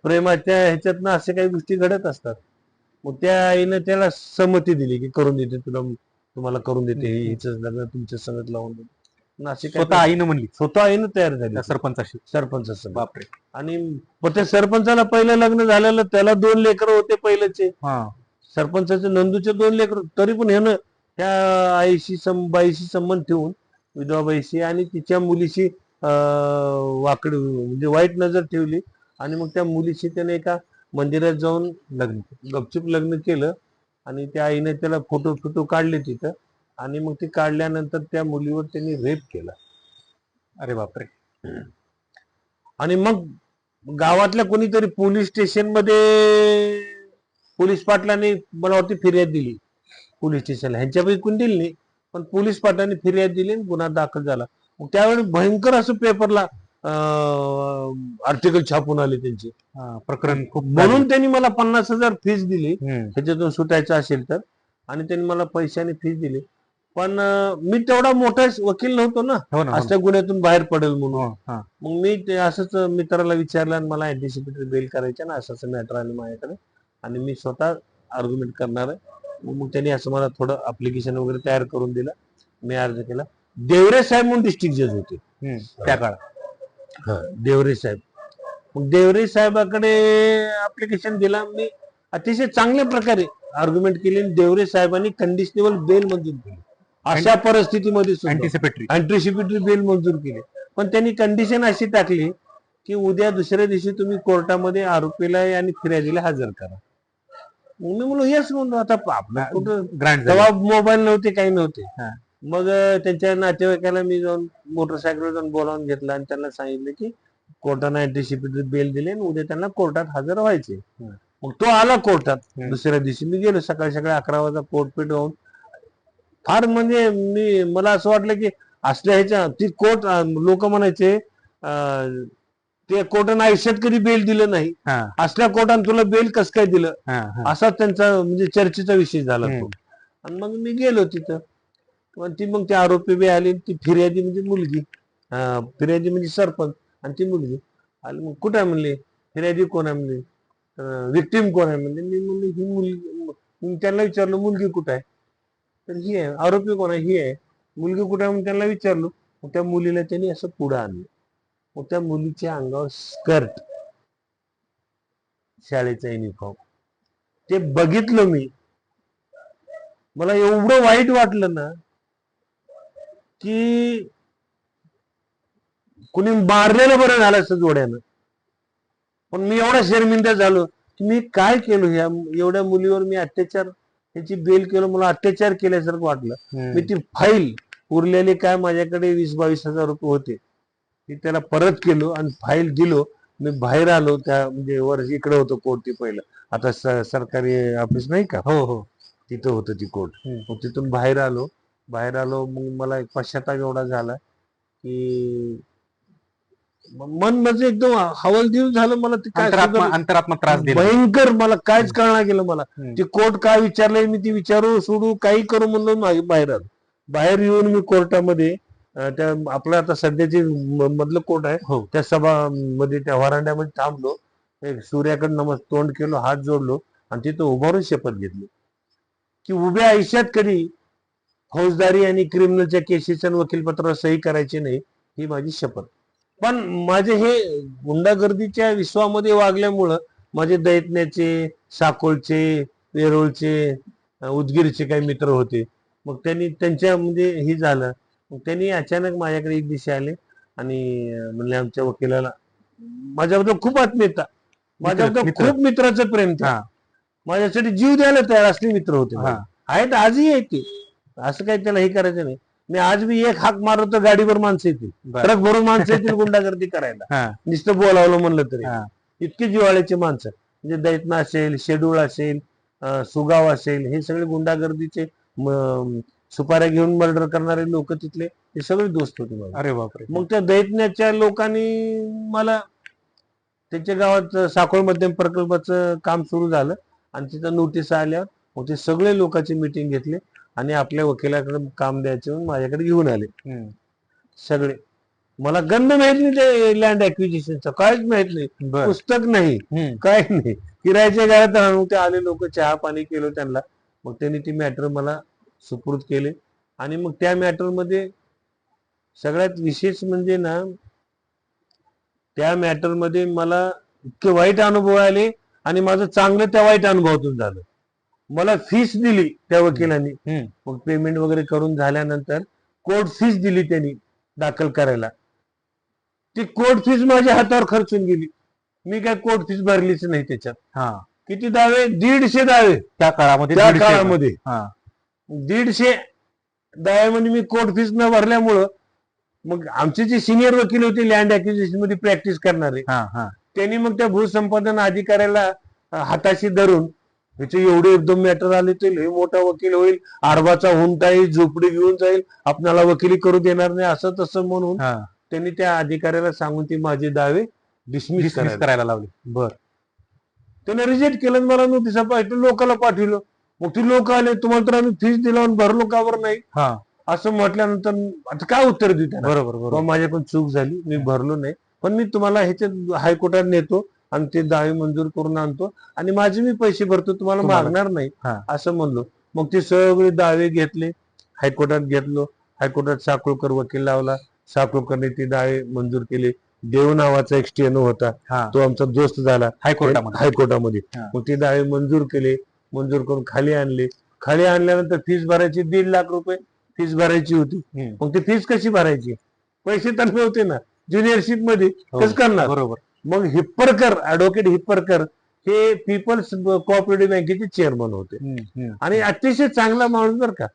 प्रेमाच्या ह्याच्यातनं असे काही गोष्टी घडत असतात. मग त्या आईनं त्याला संमती दिली की करून देते, तुम्हाला करून देते, हिच लग्न तुमच्या संगत लावून देते. स्वतः आईनं म्हणली, स्वतः आईनं तयार झाली सरपंचाशी. बापरे. आणि त्या सरपंचाला पहिलं लग्न झालेलं, त्याला 2 लेकरं होते पहिलेचे. सरपंचाचे नंदूचे 2 लेकरं. तरी पण ह्यानं त्या बाईशी संबंध ठेवून, विधवा बाईशी आणि तिच्या मुलीशी वाकडी म्हणजे वाईट नजर ठेवली. आणि मग त्या मुलीशी त्याने एका मंदिरात जाऊन गपचूप लग्न केलं. आणि त्या आईने त्याला फोटो काढले तिथं. आणि मग ते काढल्यानंतर त्या मुलीवर त्यांनी रेप केला. अरे बापरे. आणि मग गावातल्या कोणीतरी पोलीस स्टेशनमध्ये पोलीस पाटलांनी मला वाटते फिर्याद दिली पोलीस स्टेशनला. ह्यांच्यापैकी कोणी दिली नाही, पण पोलीस पाटलांनी फिर्याद दिली आणि गुन्हा दाखल झाला. मग त्यावेळी भयंकर असं पेपरला आर्टिकल छापून आले त्यांचे. प्रकरण खूप. म्हणून त्यांनी मला 50,000 फीस दिली ह्याच्यातून सुटायचं असेल तर. आणि त्यांनी मला पैशाने फीस दिली. पण मी तेवढा मोठा वकील नव्हतो ना असल्या गुन्ह्यातून बाहेर पडेल म्हणून. मग मी असंच मित्राला विचारलं आणि मला अँटिसिपेटरी बेल करायचं ना, असं मॅटर आलं माझ्याकडे आणि मी स्वतः आर्ग्युमेंट करणार आहे. मग त्यांनी असं मला थोडं अप्लिकेशन वगैरे तयार करून दिलं. मी अर्ज केला. देवरे साहेब म्हणून डिस्ट्रिक्ट जज होते त्या काळात. देवरे साहेब. मग देवरे साहेबाकडे अप्लिकेशन दिला. मी अतिशय चांगल्या प्रकारे आर्ग्युमेंट केली. देवरे साहेबांनी कंडिशनेबल बेल मंजूर केली. अशा परिस्थितीमध्ये अँटिसिपेटरी बेल मंजूर केली. पण त्यांनी कंडिशन अशी टाकली की उद्या दुसऱ्या दिवशी तुम्ही कोर्टामध्ये आरोपीला आणि फिर्यादीला हजर करा. मी म्हणलो येस म्हणलो. आता आपलं मोबाईल नव्हते, काही नव्हते. मग त्यांच्या नातेवाईकाला मी जाऊन मोटरसायकलवर जाऊन बोलावून घेतला आणि त्यांना सांगितलं की कोर्टाने अँटिसिपेटरी बेल दिली आणि उद्या त्यांना कोर्टात हजर व्हायचे. मग तो आला कोर्टात. दुसऱ्या दिवशी मी गेलो सकाळी 11 वाजता कोर्टपेट होऊन. फार म्हणजे मला असं वाटलं की असल्या ह्याच्या ती कोर्ट लोक म्हणायचे ते कोर्टानं आयुष्यात कधी बेल दिलं नाही, असल्या कोर्टानं तुला बेल कसं काय दिलं, असा त्यांचा म्हणजे चर्चेचा विषय झाला तो. आणि मग मी गेलो तिथं. मग ती आरोपी बी आली, ती फिर्यादी म्हणजे मुलगी, फिर्यादी म्हणजे सरपंच आणि ती मुलगी आली. मग कुठं आहे म्हणले, फिर्यादी कोण आहे म्हणले, विक्टीम कोण आहे म्हणले. मी म्हणले ही मुलगी. त्यांना विचारलं मुलगी कुठं आहे, तर ही आहे. आरोपी कोण आहे, ही आहे. मुलगी कुठं आहे म्हणून त्यांना विचारलो. मग त्या मुलीला त्यांनी असं पुढं आणलं. मग त्या मुलीच्या अंगावर स्कर्ट, शाळेचा युनिफॉर्म, ते बघितलं मी. मला एवढं वाईट वाटलं ना की कुणी मारलेलं बरं झालं असं जोड्यानं. पण मी एवढा शर्मिंदा झालो की मी काय केलं, ह्या एवढ्या मुलीवर मी अत्याचार, ह्याची बेल केलं, मला अत्याचार केल्यासारखं वाटलं. मी ती फाईल उरलेली काय माझ्याकडे 20-22 हजार रुपये होते, ती त्याला परत केलो आणि फाईल दिलो. मी बाहेर आलो, त्या म्हणजे वर इकडे होतं कोर्ट, ते पहिलं आता सरकारी ऑफिस नाही का, हो हो. तिथं होतं ती कोर्ट. मग तिथून बाहेर आलो. मग मला एक पश्चाताप एवढा झाला की मन म्हणजे एकदम हवालदिल झालं. मला ते काय अंतरात्मा त्रास दिला. भयंकर, मला कायच कळणार गेलं. मला ते कोर्ट काय विचारलंय, मी ती विचारू सोडू काही करू म्हणलं, बाहेर आलो. बाहेर येऊन मी कोर्टामध्ये त्या आपलं आता सध्याचे मधलं कोर्ट आहे त्या सभा मध्ये, त्या व्हरांड्यामध्ये थांबलो. सूर्याकडे तोंड केलो, हात जोडलो आणि तिथं उभारून शपथ घेतली की उभ्या आयुष्यात कधी फौजदारी आणि क्रिमिनलच्या केसेस आणि वकीलपत्रावर सही करायची नाही, ही माझी शपथ. पण माझे हे गुंडागर्दीच्या विश्वामध्ये वागल्यामुळं माझे दैतण्याचे, साकोळचे, वेरूळचे, उदगीरचे काही मित्र होते. मग त्यांनी त्यांच्या म्हणजे ही झालं. मग त्यांनी अचानक माझ्याकडे एक दिवशी आले आणि म्हणले आमच्या वकिलाला, माझ्याबद्दल खूप आत्मीयता, माझ्याबद्दल खूप मित्राचं प्रेम, माझ्यासाठी जीव द्यायला तयार असले मित्र होते. आहेत, आजही आहेत ते, असं काही त्याला हे करायचं नाही. मी आज मी एक हाक मारतो, गाडीवर माणसं येतील, ट्रक भरून माणसं येतील गुंडागर्दी करायला, नुसतं बोलावलं म्हणलं तरी. इतके जिव्हाळ्याचे माणसं, म्हणजे दैतना असेल, शेडूळ असेल, सुगाव असेल, हे सगळे गुंडागर्दीचे सुपाऱ्या घेऊन मर्डर करणारे लोक तिथले, हे सगळे दोस्त होते. अरे बापरे. मग त्या दैतण्याच्या लोकांनी मला, त्यांच्या गावात साखोळ मध्यम प्रकल्पाचं काम सुरू झालं आणि तिथं नोटीस आल्यावर मग ते सगळे लोकांची मीटिंग घेतली आणि आपल्या वकिलाकडे काम द्यायचे म्हणून माझ्याकडे घेऊन आले सगळे. मला गंध माहित नाही ते लँड ऍक्विजिशनचं, काहीच माहित नाही, पुस्तक नाही, काय नाही. किरायच्या घरात राहून ते आले लोक, चहा पाणी केलं त्यांना. मग त्यांनी ती मॅटर मला सुपूर्द केले आणि मग त्या मॅटर मध्ये सगळ्यात विशेष म्हणजे ना, त्या मॅटर मध्ये मला इतके वाईट अनुभव आले आणि माझं चांगलं त्या वाईट अनुभवातून झालं. मला फीस दिली त्या वकिलांनी, मग पेमेंट वगैरे करून झाल्यानंतर कोर्ट फीस दिली त्यांनी दाखल करायला. ती कोर्ट फीस माझ्या हातावर खर्चून गेली. मी काय कोर्ट फीस भरलीच नाही त्याच्यात. किती दावे? 150 दावे त्या काळामध्ये. 150 दाव्यामध्ये मी कोर्ट फीस न भरल्यामुळं मग आमचे जे सिनियर वकील होते लँड ऍक्विजिशन मध्ये प्रॅक्टिस करणारे, त्यांनी मग त्या भूसंपादन अधिकाऱ्याला हाताशी धरून, त्याचे एवढे एकदम मॅटर आले, ते लय मोठा वकील होईल, आरबाचा हुंडा येईल, झोपडी घेऊन जाईल, आपल्याला वकिली करू देणार नाही, असं तसं म्हणून त्यांनी त्या अधिकाऱ्याला सांगून ती माझे दावे डिसमिस करायला लावले. त्याने रिजेक्ट केलं, मला नोटिसा पाठवलं, लोकांना पाठवलं. मग ती लोक आले, तुम्हाला तर आम्ही फीस दिल्यावर भरलो का बरं नाही, असं म्हटल्यानंतर आता काय उत्तर देऊ त्यांना. बरोबर, माझ्याकडून चूक झाली, मी भरलो नाही, पण मी तुम्हाला ह्याच्यात हायकोर्टात नेतो आणि ते दावे मंजूर करून आणतो आणि माझे मी पैसे भरतो, तुम्हाला मागणार नाही, असं म्हणलो. मग ते सगळे दावे घेतले, हायकोर्टात घेतलो. हायकोर्टात साखळकर वकील लावला, साखळकरने ते दावे मंजूर केले. देव नावाचा एक स्टेनो होता, तो आमचा दोस्त झाला हायकोर्टामध्ये. मग ते दावे मंजूर केले, मंजूर करून खाली आणले. खाली आणल्यानंतर फीस भरायची, 1.5 लाख रुपये फीस भरायची होती. मग ती फीस कशी भरायची, पैसे तर नव्हते ना, ज्युनियरशिप मध्ये कसं करणार. बरोबर. मग हिप्परकर, ऍडव्होकेट हिप्परकर हे पीपल्स कोऑपरेटिव्ह बँकेचे चेअरमन होते आणि अतिशय चांगला माणूस बरं का.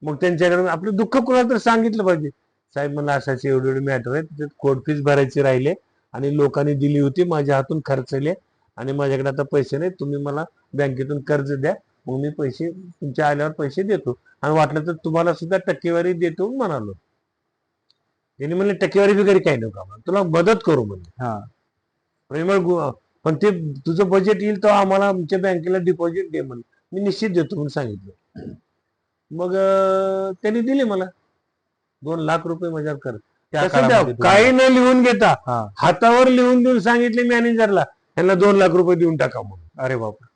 मग त्यांच्याकडे आपलं दुःख कुणाला तर सांगितलं पाहिजे, साहेब मला असाचे एवढे मॅटर आहे, त्याच्यात कोर्ट फीस भरायची राहिले आणि लोकांनी दिली होती, माझ्या हातून खर्चले आणि माझ्याकडे आता पैसे नाही, तुम्ही मला बँकेतून कर्ज द्या, मग मी पैसे तुमच्या आल्यावर पैसे देतो आणि वाटलं तर तुम्हाला सुद्धा टक्केवारी देतो म्हणालो. त्यांनी म्हणले टक्केवारी वगैरे काही नका, तुला मदत करू म्हणजे. प्रेमळ, पण ते तुझं बजेट येईल तर आम्हाला आमच्या बँकेला डिपॉझिट दे म्हणून, मी निश्चित देतो म्हणून सांगितलं. मग त्यांनी दिले मला 2 लाख रुपये माझ्यावर कर. काही न लिहून घेता हातावर लिहून देऊन सांगितले मॅनेजरला, त्यांना 2 लाख रुपये देऊन टाका म्हणून. अरे बापा,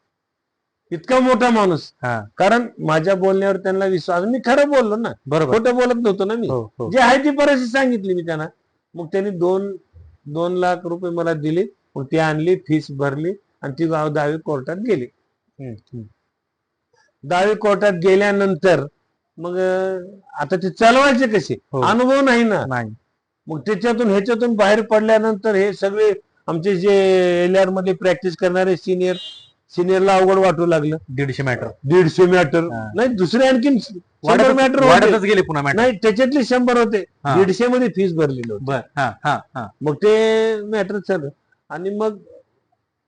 इतका मोठा माणूस. कारण माझ्या बोलण्यावर त्यांना विश्वास, मी खरं बोललो ना, खोटं बोलत नव्हतो ना मी, जे आहे ती परिस्थिती सांगितली मी त्यांना. मग त्यांनी 2 लाख रुपये मला दिले. मग ती आणली, फीस भरली आणि ती दावे कोर्टात गेली. दावे कोर्टात गेल्यानंतर मग आता ते चालवायचे कसे, अनुभव नाही ना. मग त्याच्यातून ह्याच्यातून बाहेर पडल्यानंतर हे सगळे आमचे जे LR मध्ये प्रॅक्टिस करणारे सिनियर, सिनियरला अवघड वाटू लागलं. 150 मॅटर 150 मॅटर हा. नाही, दुसरे आणखीन 100 मॅटर वाढतच गेले पुन्हा मॅटर. नाही, त्याच्यातले 100 होते. हा. 150 मध्ये फीस भरलेली होती. बर हा हा हा मग ते मॅटर चालू. आणि मग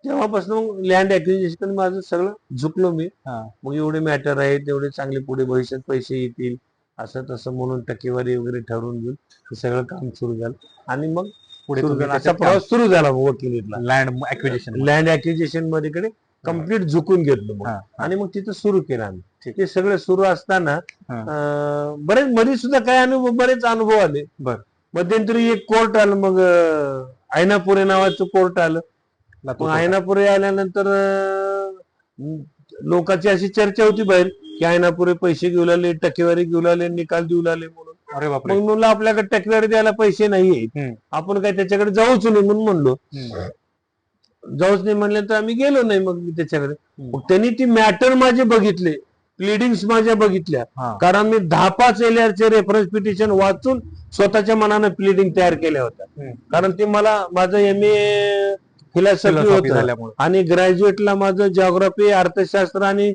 तेव्हापासून लँड ऍक्विजिशन माझं सगळं झुकलो मी. हा. मग एवढे मॅटर आहेत, एवढे चांगले पुढे भविष्यात पैसे येतील असं तसं म्हणून टक्केवारी वगैरे ठरवून घेऊन हे सगळं काम सुरू झालं. आणि मग पुढे सुरू तुम्ही झालं, असा त्याच्यात प्रवास सुरू झाला वकिलीतला. Land acquisition. लँड ऍक्विजिशन मध्ये कडे कम्प्लीट झुकून घेतलं मग. हा, हा. आणि मग तिथं सुरू केलं आम्ही. ठीक. ते सगळं सुरू असताना हा. बरेच मध्ये सुद्धा काय बरेच अनुभव आले. बर. मध्यंतरी एक कोर्ट आलं, मग आयनापुरे नावाचं कोर्ट आलं. मग आयनापुरे आल्यानंतर लोकांची अशी चर्चा होती बाहेर की आयनापुरे पैसे घेऊ लागले, टक्केवारी घेऊ लागले, निकाल देऊ लागले म्हणून. अरे बापरे. मग म्हणलं आपल्याकडे टक्केवारी द्यायला पैसे नाहीये, आपण काय त्याच्याकडे जाऊच नाही म्हणून म्हणलो. जाऊच नाही म्हणलं तर आम्ही गेलो नाही मग त्याच्याकडे. मग त्यांनी ती मॅटर माझे बघितले, प्लिडिंग्स माझ्या बघितल्या. कारण मी 10-5 LR रेफरन्स पिटिशन वाचून स्वतःच्या मनानं प्लिडिंग तयार केल्या होत्या. कारण ते मला माझं MA फिलॉसॉफी होतं आणि ग्रॅज्युएटला माझं जिओग्राफी, अर्थशास्त्र आणि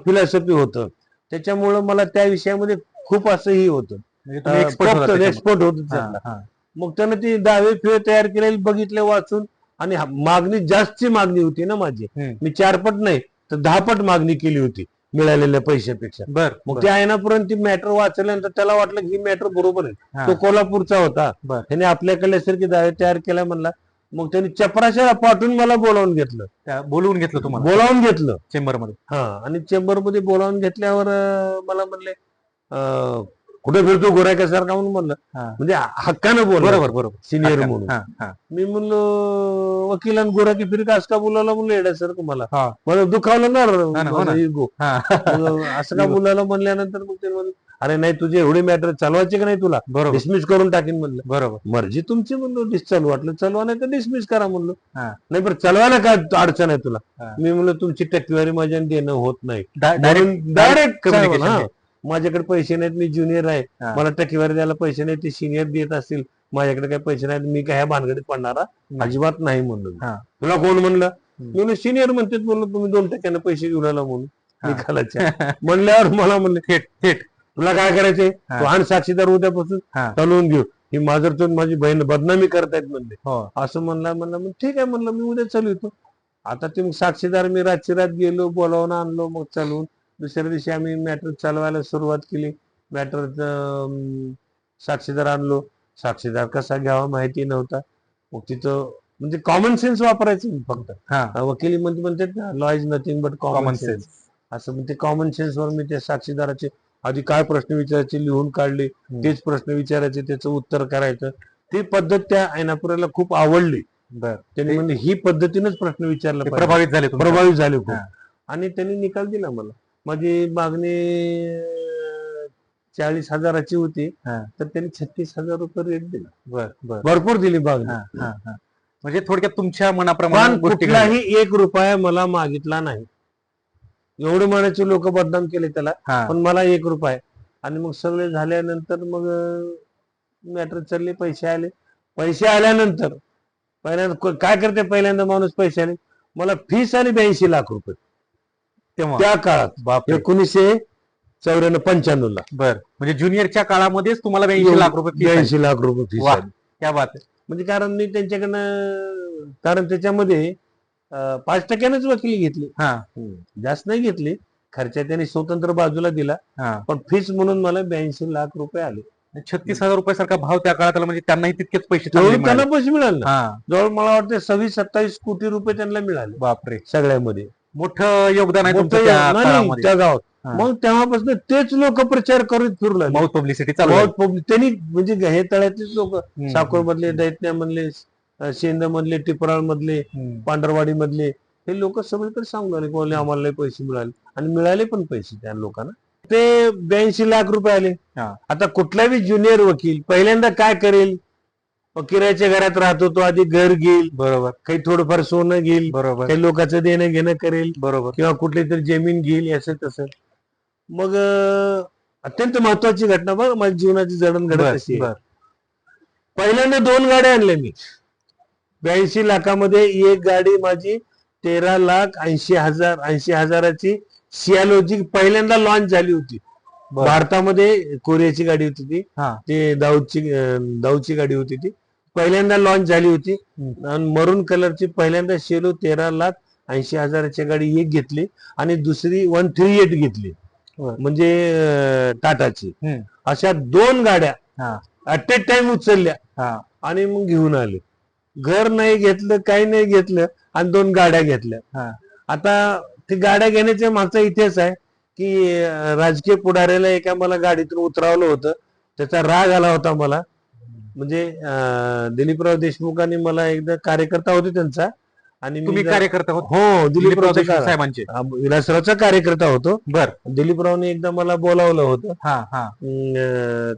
फिलॉसॉफी होतं. त्याच्यामुळं मला त्या विषयामध्ये खूप असंही होतं, एक्सपर्ट होत त्यांना. मग त्यानं ती दावे फिळे तयार केलेले बघितले वाचून. आणि मागणी जास्तची मागणी होती ना माझी. मी 4 पट नाही तर 10 पट मागणी केली होती मिळालेल्या पैशापेक्षा. मग ते आयनापुरात ती मॅटर वाचल्यानंतर त्याला वाटलं की ही मॅटर बरोबर आहे. तो कोल्हापूरचा होता, त्याने आपल्याकडल्यासारखे दावे तयार केला म्हणला. मग त्यांनी चपराशाला पाठवून मला बोलावून घेतलं. बोलवून घेतलं तुम्हाला? बोलावून घेतलं चेंबरमध्ये. हा. आणि चेंबरमध्ये बोलावून घेतल्यावर मला म्हणले कुठे फिरतो गोऱ्यासारखा म्हणून म्हणलं. म्हणजे हक्कानं बोल. बरोबर सिनियर म्हणून. मी म्हणलो वकिलान गोराकी फिर का असं का बोलायला म्हणलं येण्यासारखं मला दुखावलं ना इगो. असं का बोलायला म्हणल्यानंतर मग ते म्हणलं अरे नाही तुझे एवढे मॅटर चालवायचे का नाही तुला, डिसमिस करून टाकीन म्हणलं. बरोबर, मर्जी तुमची म्हणलो. चालू वाटलं चालवा, नाही तर डिसमिस करा म्हणलो. नाही बरं चालवायला काय अडचण आहे तुला? मी म्हणलो तुमची टक्केवारी माझ्या देणं होत नाही. डायरेक्ट माझ्याकडे पैसे नाहीत, मी ज्युनियर आहे, मला टक्केवारी द्यायला पैसे नाही, ते सिनियर देत असतील, माझ्याकडे काही पैसे नाहीत, मी काय ह्या भानगडीत पडणारा अजिबात नाही म्हणलो. तुला कोण म्हणलं? मी सिनियर म्हणते म्हणलं तुम्ही 2% पैसे घेऊन आला म्हणून निकालाच्या. म्हणल्यावर मला म्हणले थेट तुला काय करायचंय, तू आण साक्षीदार उद्यापासून चालवून घेऊ, ही माझं माझी बहीण बदनामी करतायत म्हणले. असं म्हणलं मग ठीक आहे म्हणलं, मी उद्या चालवतो. आता ते साक्षीदार मी रातची रात गेलो, बोलावून आणलो, मग चालवून दुसऱ्या दिवशी आम्ही मॅटर चालवायला सुरुवात केली. मॅटर साक्षीदार आणलो. साक्षीदार कसा घ्यावा माहिती नव्हता. मग तिथं म्हणजे कॉमन सेन्स वापरायचं फक्त. वकिली म्हणतात ना, law is nothing but common sense. असं म्हणजे कॉमन सेन्स वर मी त्या साक्षीदाराचे आधी काय प्रश्न विचारायचे लिहून काढले, तेच प्रश्न विचारायचे, त्याचं उत्तर करायचं. ती पद्धत त्या आयनापुराला खूप आवडली. त्यांनी म्हणजे ही पद्धतीनेच प्रश्न विचारला, प्रभावित झाले खूप. आणि त्यांनी निकाल दिला मला. माझी मागणी 40,000ची होती, तर त्यांनी 36,000 रुपये रेट दिला. भरपूर दिली मागणी. म्हणजे थोडक्यात तुमच्या मनाप्रमाणे कुठलाही 1 रुपया मला मागितला नाही. एवढे म्हणायचे लोक बदनाम केले त्याला, पण मला 1 रुपया. आणि मग सगळे झाल्यानंतर मग मॅटर चालले, पैसे आल्यानंतर पहिल्यांदा काय करते, पहिल्यांदा माणूस पैसे आले, मला फीस आली 82 लाख रुपये त्या काळात, 1994-95 ला. म्हणजे ज्युनियरच्या काळामध्येच तुम्हाला 82 लाख रुपये 82 लाख रुपये फीस आली. क्या बात आहे. म्हणजे कारण मी त्यांच्याकडनं, कारण त्याच्यामध्ये 5% वकिली घेतली, जास्त नाही घेतली. खर्च त्यांनी स्वतंत्र बाजूला दिला, पण फीस म्हणून मला 82 लाख रुपये आले. 36,000 रुपये सारखा भाव त्या काळात, म्हणजे त्यांनाही तितकेच पैसे त्यांना पैसे मिळाले. जवळ मला वाटतं 26-27 कोटी रुपये त्यांना मिळाले. बापरे, सगळ्यामध्ये मोठं योगदान आहे त्या गावात. मग तेव्हापासून तेच लोक प्रचार करत फिरू लागले. माउथ पब्लिसिटी चालू. त्यांनी म्हणजे हे तळ्यातलेच लोक, साकोर मधले, दैत्या मधले, शेंद मधले, टिपराळ मधले, पांढरवाडी मधले, हे लोक सगळीकडे सांगू लागले कोणी आम्हाला पैसे मिळाले. आणि मिळाले पण पैसे त्या लोकांना. ते 82 लाख रुपये आले. आता कुठलाही ज्युनियर वकील पहिल्यांदा काय करेल, किरायाच्या घरात राहतो तो आधी घर घेईल, बरोबर, काही थोडंफार सोनं घेईल, बरोबर, काही लोकांचं देणं घेणं करेल, बरोबर, किंवा कुठली तरी जमीन घेईल, असं तसं. मग अत्यंत महत्वाची घटना बघ, माझ्या जीवनाची जडणघडण अशी. पहिल्यांदा 2 गाड्या आणल्या मी 82 लाखामध्ये. एक गाडी माझी 13,80,000ची सियालोची पहिल्यांदा लॉन्च झाली होती बरं. भारतामध्ये. कोरियाची गाडी होती ती, हा ते दाऊदची गाडी होती ती, पहिल्यांदा लॉन्च झाली होती. आणि मरून कलरची पहिल्यांदा शेलो 13,80,000ची गाडी एक घेतली आणि दुसरी 138 घेतली, बरं. म्हणजे टाटाची. हम्म. अशा 2 गाड्या हा ऍट ए टाइम उचलल्या हा आणि मग घेऊन आले. घर नाही घेतलं, काही नाही घेतलं आणि 2 गाड्या घेतल्या. हा आता ती गाड्या घेण्याच्या मागचा इतिहास आहे की राजकीय पुढाऱ्याला एका मला गाडीतून उतरवलं होतं. त्याचा राग आला होता मला. म्हणजे दिलीपराव देशमुखांनी मला एकदा, कार्यकर्ता होते त्यांचा, आणि तुम्ही कार्यकर्ता होत हो दिलीपराव देशमुख दिलीपराव साहेबांचे? विलासरावचा कार्यकर्ता होतो. बर. दिलीपरावने एकदा मला बोलावलं होतं हा हा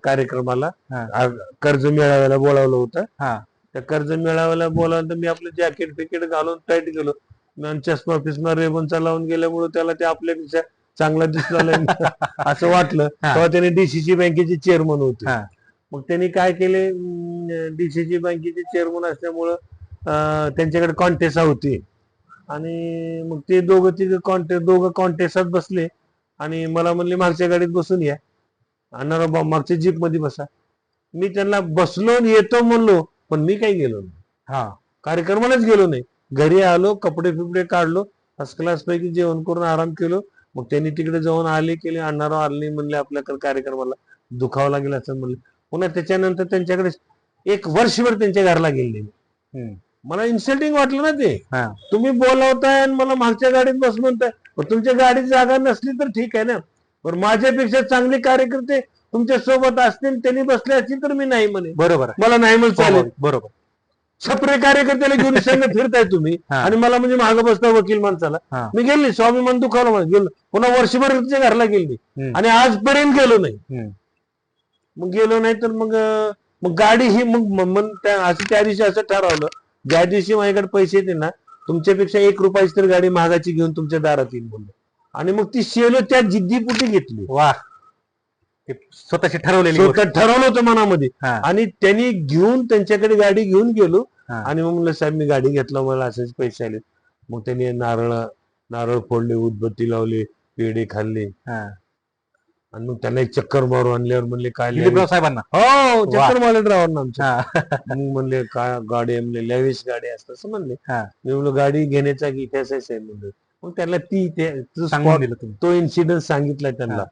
कार्यक्रमाला, हा कर्ज मेळाव्याला बोलावलं होतं. हा त्या कर्ज मेळाव्याला बोलावलं तर मी आपलं जॅकेट फिकेट घालून टाईट गेलो. मी चष्मा फिस्मा रेबनचा लावून गेल्यामुळे त्याला ते आपल्यापेक्षा चांगला दिसला असं वाटलं. तेव्हा त्याने डीसीसी बँकेचे चेअरमन होते. हा. मग त्यांनी काय केले, डीसीसी बँकेचे चेअरमन असल्यामुळं त्यांच्याकडे कॉन्टेसा होती आणि मग ते दोघं कॉन्टेसात बसले आणि मला म्हणले मागच्या गाडीत बसून या, अण्णाराव बा मागच्या जीप मध्ये बसा. मी त्यांना बसलो आणि येतो म्हणलो, पण मी काही गेलो नाही, हा कार्यक्रमालाच गेलो नाही. घरी आलो, कपडे फिपडे काढलो, फर्स्ट क्लास पैकी जेवण करून आराम केलो. मग त्यांनी तिकडे जाऊन आले केले, अण्णाराव आले म्हणले आपल्याकडे कार्यक्रमाला, दुखावं लागेल असं म्हणले. पुन्हा त्याच्यानंतर त्यांच्याकडे 1 वर्षभर त्यांच्या घरला गेले. हम्म. मला इन्सल्टिंग वाटलं ना ते. हा तुम्ही बोलावताय आणि मला मागच्या गाडीत बस म्हणताय. तुमच्या गाडीत जागा नसली तर ठीक आहे ना, पण माझ्यापेक्षा चांगले कार्यकर्ते तुमच्या सोबत असतील, त्यांनी बसले असतील तर मी नाही म्हणे. बरोबर आहे. मला नाही म्हणून चालेल. बरोबर. छपरे कार्यकर्त्याला घेऊन संघ फिरताय तुम्ही हा. आणि मला म्हणजे मागं बसता वकील माणसाला. हा. मी गेले, स्वाभिमान दुखावलं मला, गेलो पुन्हा वर्षभर तिच्या घरला गेली हम्म. आणि आजपर्यंत गेलो नाही. हम्म. मग गेलो नाही तर मग गाडी ही मग त्या दिवशी असं ठरवलं, ज्या दिवशी माझ्याकडे पैसे येते ना, तुमच्यापेक्षा 1 रुपयाची तर गाडी महागाची घेऊन तुमच्या दारात येईल बोललो. आणि मग ती शेलो त्या जिद्दीपुटी घेतली. वा, स्वतःची ठरवलेली गोष्ट. स्वतः ठरवलं होतं मनामध्ये. हा. आणि त्यांनी घेऊन त्यांच्याकडे गाडी घेऊन गेलो हा. आणि मग म्हणलं साहेब मी गाडी घेतला, मला असेच पैसे आले. मग त्यांनी नारळ फोडले, उदबत्ती लावले, पेढे खाल्ले हा. आणि मग त्यांना एक चक्कर मारून आणल्यावर म्हणले काय दिलीपराव साहेबांना? हो, चक्कर मारले ड्रायव्हरना आमच्या. हा. मग म्हणले काय गाडी, म्हणले लॅविश गाडी असतं असं म्हणले. हा. मी म्हणलो गाडी घेण्याचा इतिहास आहे साहेब म्हणलं. मग त्याला सांगून दिलं तुम्ही? तो इन्सिडेंट सांगितला त्यांना. हा.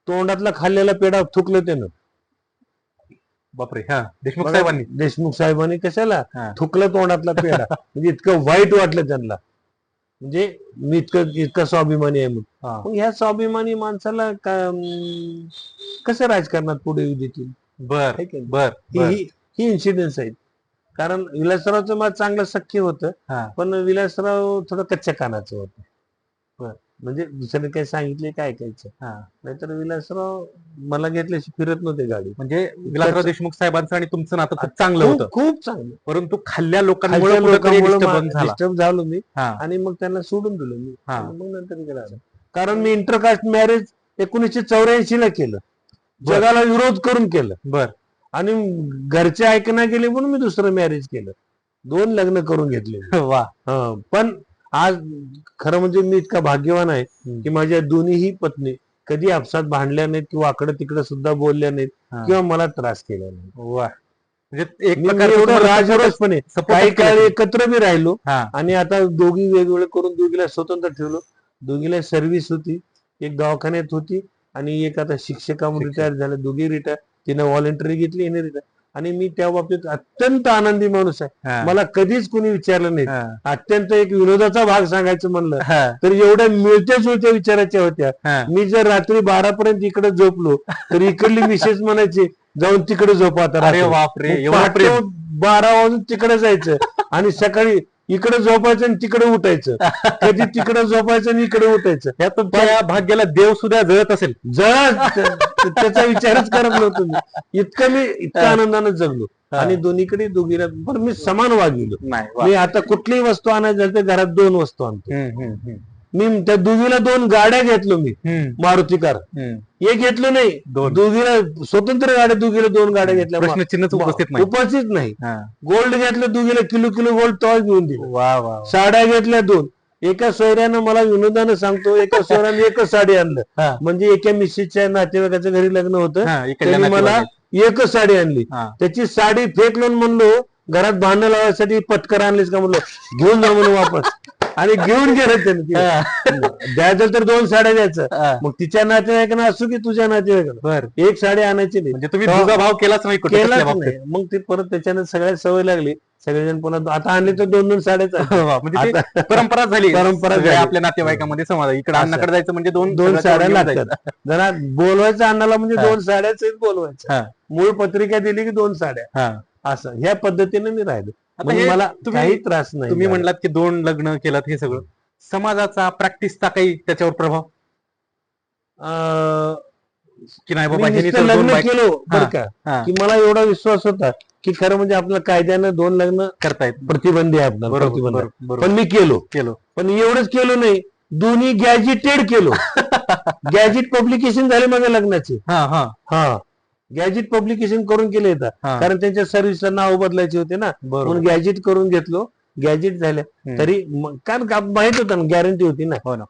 तोंडातला खाल्लेला पेढा थुकलं त्यानं. बापरे. हा. देशमुख साहेबांनी कशाला हा. थुकलं तोंडातला पेढा. म्हणजे इतकं वाईट वाटलं त्यांना, म्हणजे मी इतका स्वाभिमानी आहे म्हणून. हा. मग ह्या स्वाभिमानी माणसाला कसं राजकारणात पुढे येऊ देतील? बर है की नाही? बर. ही इन्सिडेन्स आहेत. कारण विलासरावचं माझं चांगलं सख्य होतं, हा. पण विलासराव थोडं कच्च्या कानाचं होतं. बर. म्हणजे दुसऱ्याने काही सांगितले काय ऐकायचं. हा. नाहीतर विलासराव मला घेतल्याशी फिरत नव्हते गाडी. म्हणजे विलासराव देशमुख साहेबांचं आणि तुमचं नातं खूप चांगलं होतं, खूप चांगलं. परंतु खाल्ल्या लोकांमुळे खालच्या कुठेतरी लोकांमुळे disturbance झाला. डिस्टर्ब झालो मी. हा. आणि मग त्यांना सोडून दिलं मी. हा. आणि मग नंतर इकडे आलो. कारण मी इंटरकास्ट मॅरेज 1984 ला केलं, बर. जगाला विरोध करून केलं. बर. आणि घरचे ऐकणं गेले म्हणून मी दुसरं मॅरेज केलं, 2 लग्न करून घेतले. वा. पण आज खरं म्हणजे मी इतका भाग्यवान आहे की माझ्या दोन्हीही पत्नी कधी आपसात भांडल्या नाहीत किंवा आकडं तिकडं सुद्धा बोलल्या नाहीत हा. किंवा मला त्रास केला नाही. वा. म्हणजे एक मी प्रकारे एवढं तुम्हाला राजवरचपणे support काही केलं. काळ एकत्र बी राहिलो हा. आणि आता दोघी वेगवेगळे करून दोघीला स्वतंत्र ठेवलो. दोघीला सर्व्हिस होती, एक दवाखान्यात होती आणि एक आता शिक्षकामध्ये रिटायर झालं. दोघी रिटायर, तिने व्हॉलेंटरी घेतली, हिने रिटायर. आणि मी त्या बाबतीत अत्यंत आनंदी माणूस आहे. हा. मला कधीच कोणी विचारलं नाही. हा. अत्यंत एक विनोदाचा भाग सांगायचं म्हणलं हा. तर एवढ्या मिळत्या जुळत्या विचाराच्या होत्या. हा. मी जर रात्री 12 पर्यंत इकडे झोपलो तर इकडली मिसेस म्हणायची जाऊन तिकडे झोपा आता अरे रात्री. बापरे, मग एवढं पहाटे प्रेम. 12 वाजून तिकडे जायचं आणि सकाळी इकडे झोपायचं आणि तिकडे उठायचं. कधी तिकडे झोपायचं आणि इकडे उठायचं. या तुमच्या भाग्याला देव सुद्धा जळत असेल. त्याचा विचारच करत नव्हतो मी. इतका आनंदाने जगलो आणि दोन्हीकडे दोघीला पण मी समान वागविलो. नाही. वा. मी आता कुठलीही वस्तू आणायची झाली तर घरात 2 वस्तू आणतो. हम्म, हम्म, हम्म. मी त्या दोघीला 2 गाड्या घेतलो मी, हम्म, मारुती कार. हम्म. एक घेतलो नाही, 2. दोघीला स्वतंत्र गाड्या, दोघीला 2 गाड्या घेतल्या. प्रश्नचिन्हच उपस्थित नाही. उपस्थित नाही. हा. गोल्ड घेतलं दोघीला, किलो गोल्ड तो घेऊन दिलं. वा वा वा. साड्या घेतल्या 2 एका सोयऱ्यानं मला विनोदानं सांगतो, एका सोयऱ्याने एकच साडी आणलं. हा. म्हणजे एका मिसेसच्या नातेवाईकाच्या घरी लग्न होतं, हा, इकडल्या त्यांनी मला नातेवाईकात. एकच साडी आणली. हा. त्याची साडी फेकलून म्हणलो घरात भांडण लावायसाठी पटकन आणलीस का म्हणलो, घेऊन जा म्हणून वापस. आणि घेऊन गेलं त्यांनी ती. द्यायचं तर 2 साड्या द्यायचं. हा. मग तिच्या नातेवाईकांना असो की तुझ्या नातेवाईकांना बर, एक साडी आणायची नाही. म्हणजे तुम्ही दुजाभाव केलाच नाही कुठे केलाच कसल्या नाही. बाबतीत. मग ते परत त्याच्यानं सगळ्या सवय लागली. सगळेजण पुन्हा आता आणली तर 2-2 साड्याच आहेत. वा, म्हणजे ती परंपरा झाली. परंपरा सगळ्या झाली. आपल्या नातेवाईकामध्ये समाज इकडे असं. अण्णाकडे जायचं म्हणजे 2 2 साड्या लागतात. जायचं. जरा बोलवायचं अण्णाला म्हणजे हा. 2 साड्याच बोलवायचं. हा. मूळ पत्रिका दिली की 2 साड्या. हा. असं ह्या पद्धतीने मी राहिलो. आता म्हणून हे मला तुम्ही- काही त्रास नाही तुम्ही झाला. म्हणलात की 2 लग्न केलं हे सगळं समाजाचा प्रॅक्टिसचा काही त्याच्यावर प्रभाव अं, की नाही मी बाबा ह्यांनी नुसतं तर 2 लग्न बायका केलो बरं का, हा, की मला एवढा विश्वास होता की खरं म्हणजे आपल्या कायद्यानं 2 लग्न करतायत. प्रतिबंधी आहे आपल्याला, बरोबर प्रतिबंध आहे. बरोबर बरोबर. पण मी केलो. केलो. पण एवढंच केलो नाही, दोन्ही गॅजेटेड केलो. गॅजेट पब्लिकेशन झाले माझ्या लग्नाचे. हा हा हा, गॅजेट पब्लिकेशन करून केले येतात. हा. कारण त्यांच्या सर्व्हिसला नाव बदलायचे होते ना, बरोबर. म्हणून गॅजेट करून घेतलो. गॅजेट झाल्या हम्म. तरी कारण माहित होतं ना, गॅरंटी होती ना. हो ना.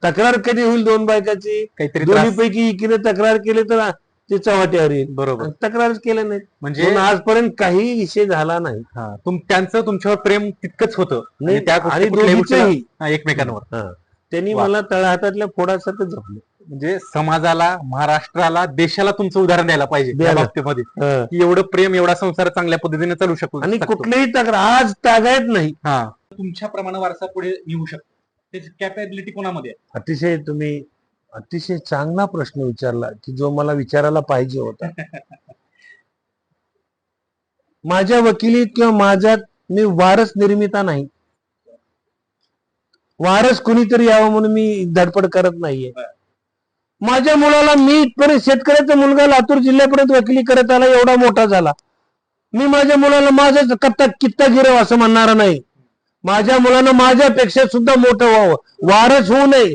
तक्रार कधी होईल 2 बायकाची, काहीतरी दोन्ही त्रास. पैकी एकीने तक्रार केली तर ते चव्हाट्यावर येईल. बरोबर. तक्रारच केलं नाही. म्हणजे म्हणून आजपर्यंत काही विषय झाला नाही. हा, त्यांचं तुमच्यावर प्रेम तितकंच होतं नाही, आणि त्या गोष्टी आणि कुठल्याही दोघीचंही. गोष्टीला- हा, एकमेकांवर. हा. त्यांनी वा. मला तळहातातल्या फोडासारखं जपलं. म्हणजे समाजाला, महाराष्ट्राला, देशाला तुमचं उदाहरण द्यायला पाहिजे या द्यायला. बाबतीमध्ये हा. की एवढं प्रेम, एवढा संसार चांगल्या पद्धतीने चालू शकतो. आणि कुठलीही तक्रार आज तागायत नाही. हा, तुमच्याप्रमाणे वारसा पुढे निघू शकतो. त्याची कॅपॅबिलिटी कोणामध्ये आहे? अतिशय तुम्ही अतिशय चांगला प्रश्न विचारला की जो मला विचारायला पाहिजे होता. माझ्या वकिलीत किंवा माझ्यात मी वारस निर्मिता नाही. वारस कुणीतरी यावं म्हणून मी धडपड करत नाहीये. माझ्या मुलाला मी इथपर्यंत शेतकऱ्याचा मुलगा लातूर जिल्ह्यापर्यंत वकिली करत आला, एवढा मोठा झाला. मी माझ्या मुलाला माझाच कित्ता गिरव असं म्हणणार नाही. माझ्या मुलानं माझ्यापेक्षा सुद्धा मोठं व्हावं, वारस होऊ नये,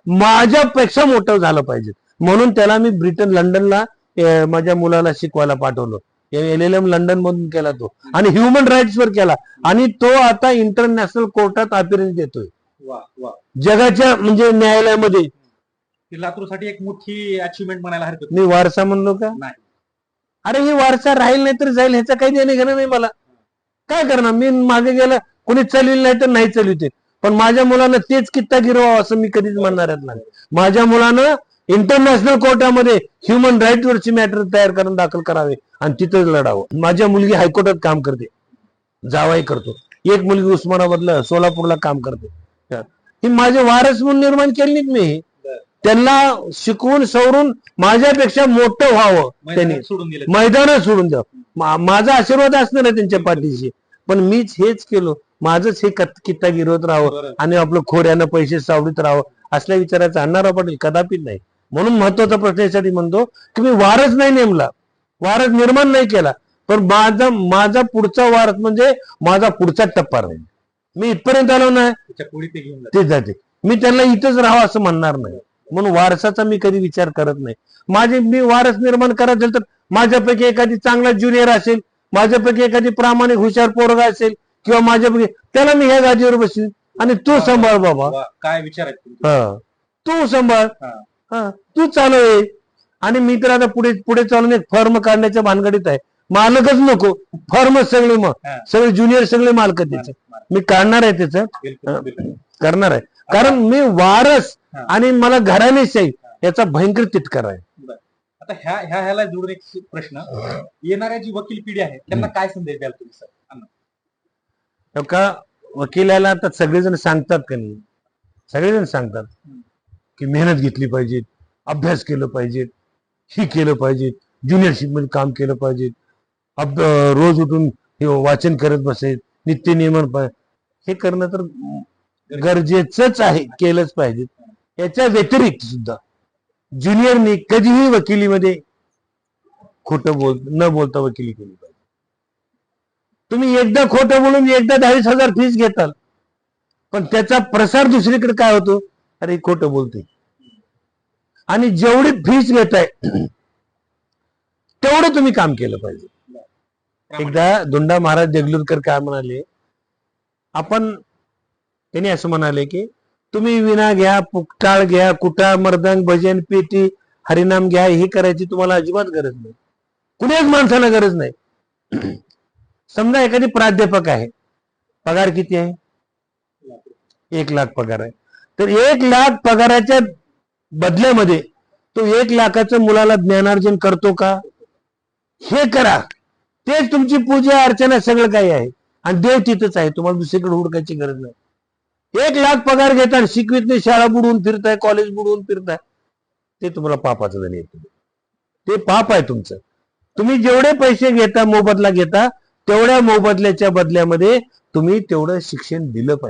माझ्यापेक्षा मोठं झालं पाहिजे. म्हणून त्याला मी लंडनला माझ्या मुलाला शिकवायला पाठवलं. LLM लंडन मधून केला तो, आणि ह्युमन राईट्स वर केला, आणि तो आता इंटरनॅशनल कोर्टात अपीयरन्स देतोय. वा वा. जगाच्या म्हणजे न्यायालयामध्ये. लातूरसाठी एक मोठी अचिव्हमेंट म्हणायला हरकत मी वारसा म्हणलो का? नाही. अरे हे वारसा राहील नाही तर जाईल, ह्याचा काही देणं घेणं नाही मला. काय करणार मी? मागे गेलं कोणी चालविल नाही तर नाही चालविते, पण माझ्या मुलानं तेच कित्ता गिरवावं असं मी कधीच म्हणणार नाही. माझ्या मुलानं इंटरनॅशनल कोर्टामध्ये ह्युमन राईट वरची मॅटर तयार करून दाखल करावे आणि तिथंच लढावं. माझ्या मुलगी हायकोर्टात काम करते, जावाई करतो. एक मुलगी उस्मानाबादला, सोलापूरला काम करते. ही माझे वारस म्हणून निर्माण केली नाहीत मी. त्यांना शिकवून सवरून माझ्यापेक्षा मोठं व्हावं त्यांनी, सोडून दिलं. मैदानात सोडून द्यावं. माझा आशीर्वाद असणार आहे त्यांच्या पाठीशी, पण मीच हेच केलो. माझंच हे कित्ता गिरवत राहावं आणि आपलं खोऱ्यानं पैसे सावडीत राहावं असल्या विचाराचा आणणारा पाटील कदापि नाही. म्हणून महत्वाचा प्रश्न यासाठी म्हणतो की मी वारस नाही नेमला, वारस निर्माण नाही केला, पण माझा पुढचा वारस म्हणजे माझा पुढचा टप्पा राहील. मी इथपर्यंत आलो ना, ते जाते. मी त्यांना इथंच राहावं असं म्हणणार नाही. म्हणून वारसाचा मी कधी विचार करत नाही. मी वारस निर्माण करायचं तर माझ्यापैकी एखादी चांगला ज्युनियर असेल, माझ्यापैकी एखादी प्रामाणिक हुशार पोरगा असेल, किंवा माझ्यापैकी त्याला मी ह्या गादीवर बसेल आणि तू सांभाळ बाबा. काय विचार तू सांभाळ, तू चालव. आणि मी तर आता पुढे पुढे चालून एक फर्म काढण्याच्या भानगडीत आहे. मालकच नको, फर्म सगळे, मग सगळे ज्युनियर सगळे मालक त्याचे. मी काढणार आहे त्याचं, करणार आहे. कारण मी वारस आणि मला घराणेशाही याचा भयंकर तिटकार आहे. आता ह्याला जोडून एक प्रश्न, येणाऱ्या जी वकील पिढी आहे त्यांना काय संदेश द्याल तुम्ही सर? का वकिलाला आता सगळेजण सांगतात का नाही, सगळेजण सांगतात की मेहनत घेतली पाहिजे, अभ्यास केलं पाहिजे, ही केलं पाहिजे, ज्युनियरशिप मध्ये काम केलं पाहिजे, रोज उठून हे वाचन करत बसेल, नित्य नियमन हे करणं तर गरजेचंच आहे, केलंच पाहिजे. याच्या व्यतिरिक्त सुद्धा ज्युनियरनी कधीही वकिलीमध्ये खोटं न बोलता वकिली केली पाहिजे. तुम्ही एकदा खोटं बोलून एकदा 40,000 फीस घेताल, पण त्याचा प्रसार दुसरीकडे काय होतो, अरे खोटं बोलते. आणि जेवढी फीस घेताय तेवढं तुम्ही काम केलं पाहिजे. एकदा धोंडा महाराज देगलूरकर काय म्हणाले, आपण त्यांनी असं म्हणाले की तुम्ही विणा घ्या, पुकटाळ घ्या, कुटाळ, मर्दंग, भजन, पेटी, हरिनाम घ्या, हे करायची तुम्हाला अजिबात गरज नाही. कुणीच माणसाला गरज नाही. समजा एखादी प्राध्यापक आहे, पगार किती आहे? 1,00,000 पगार आहे. तर 1,00,000 पगाराच्या बदल्यामध्ये तो 1,00,000चं मुलाला ज्ञानार्जन करतो का? हे करा. तेच तुमची पूजा अर्चना सगळं काही आहे. आणि देव तिथंच आहे, तुम्हाला दुसरीकडे हुडकायची गरज नाही. 1,00,000 पगार घेता आणि शिकवीत नाही, शाळा बुडवून फिरताय, कॉलेज बुडवून फिरताय, ते तुम्हाला पापाचं धन येतं. ते पाप आहे तुमचं. तुम्ही जेवढे पैसे घेता, मोबदला घेता, तेवढ्या मोबदल्याच्या बदल्यामध्ये तुम्ही तेवढं शिक्षण दिलं पाहिजे.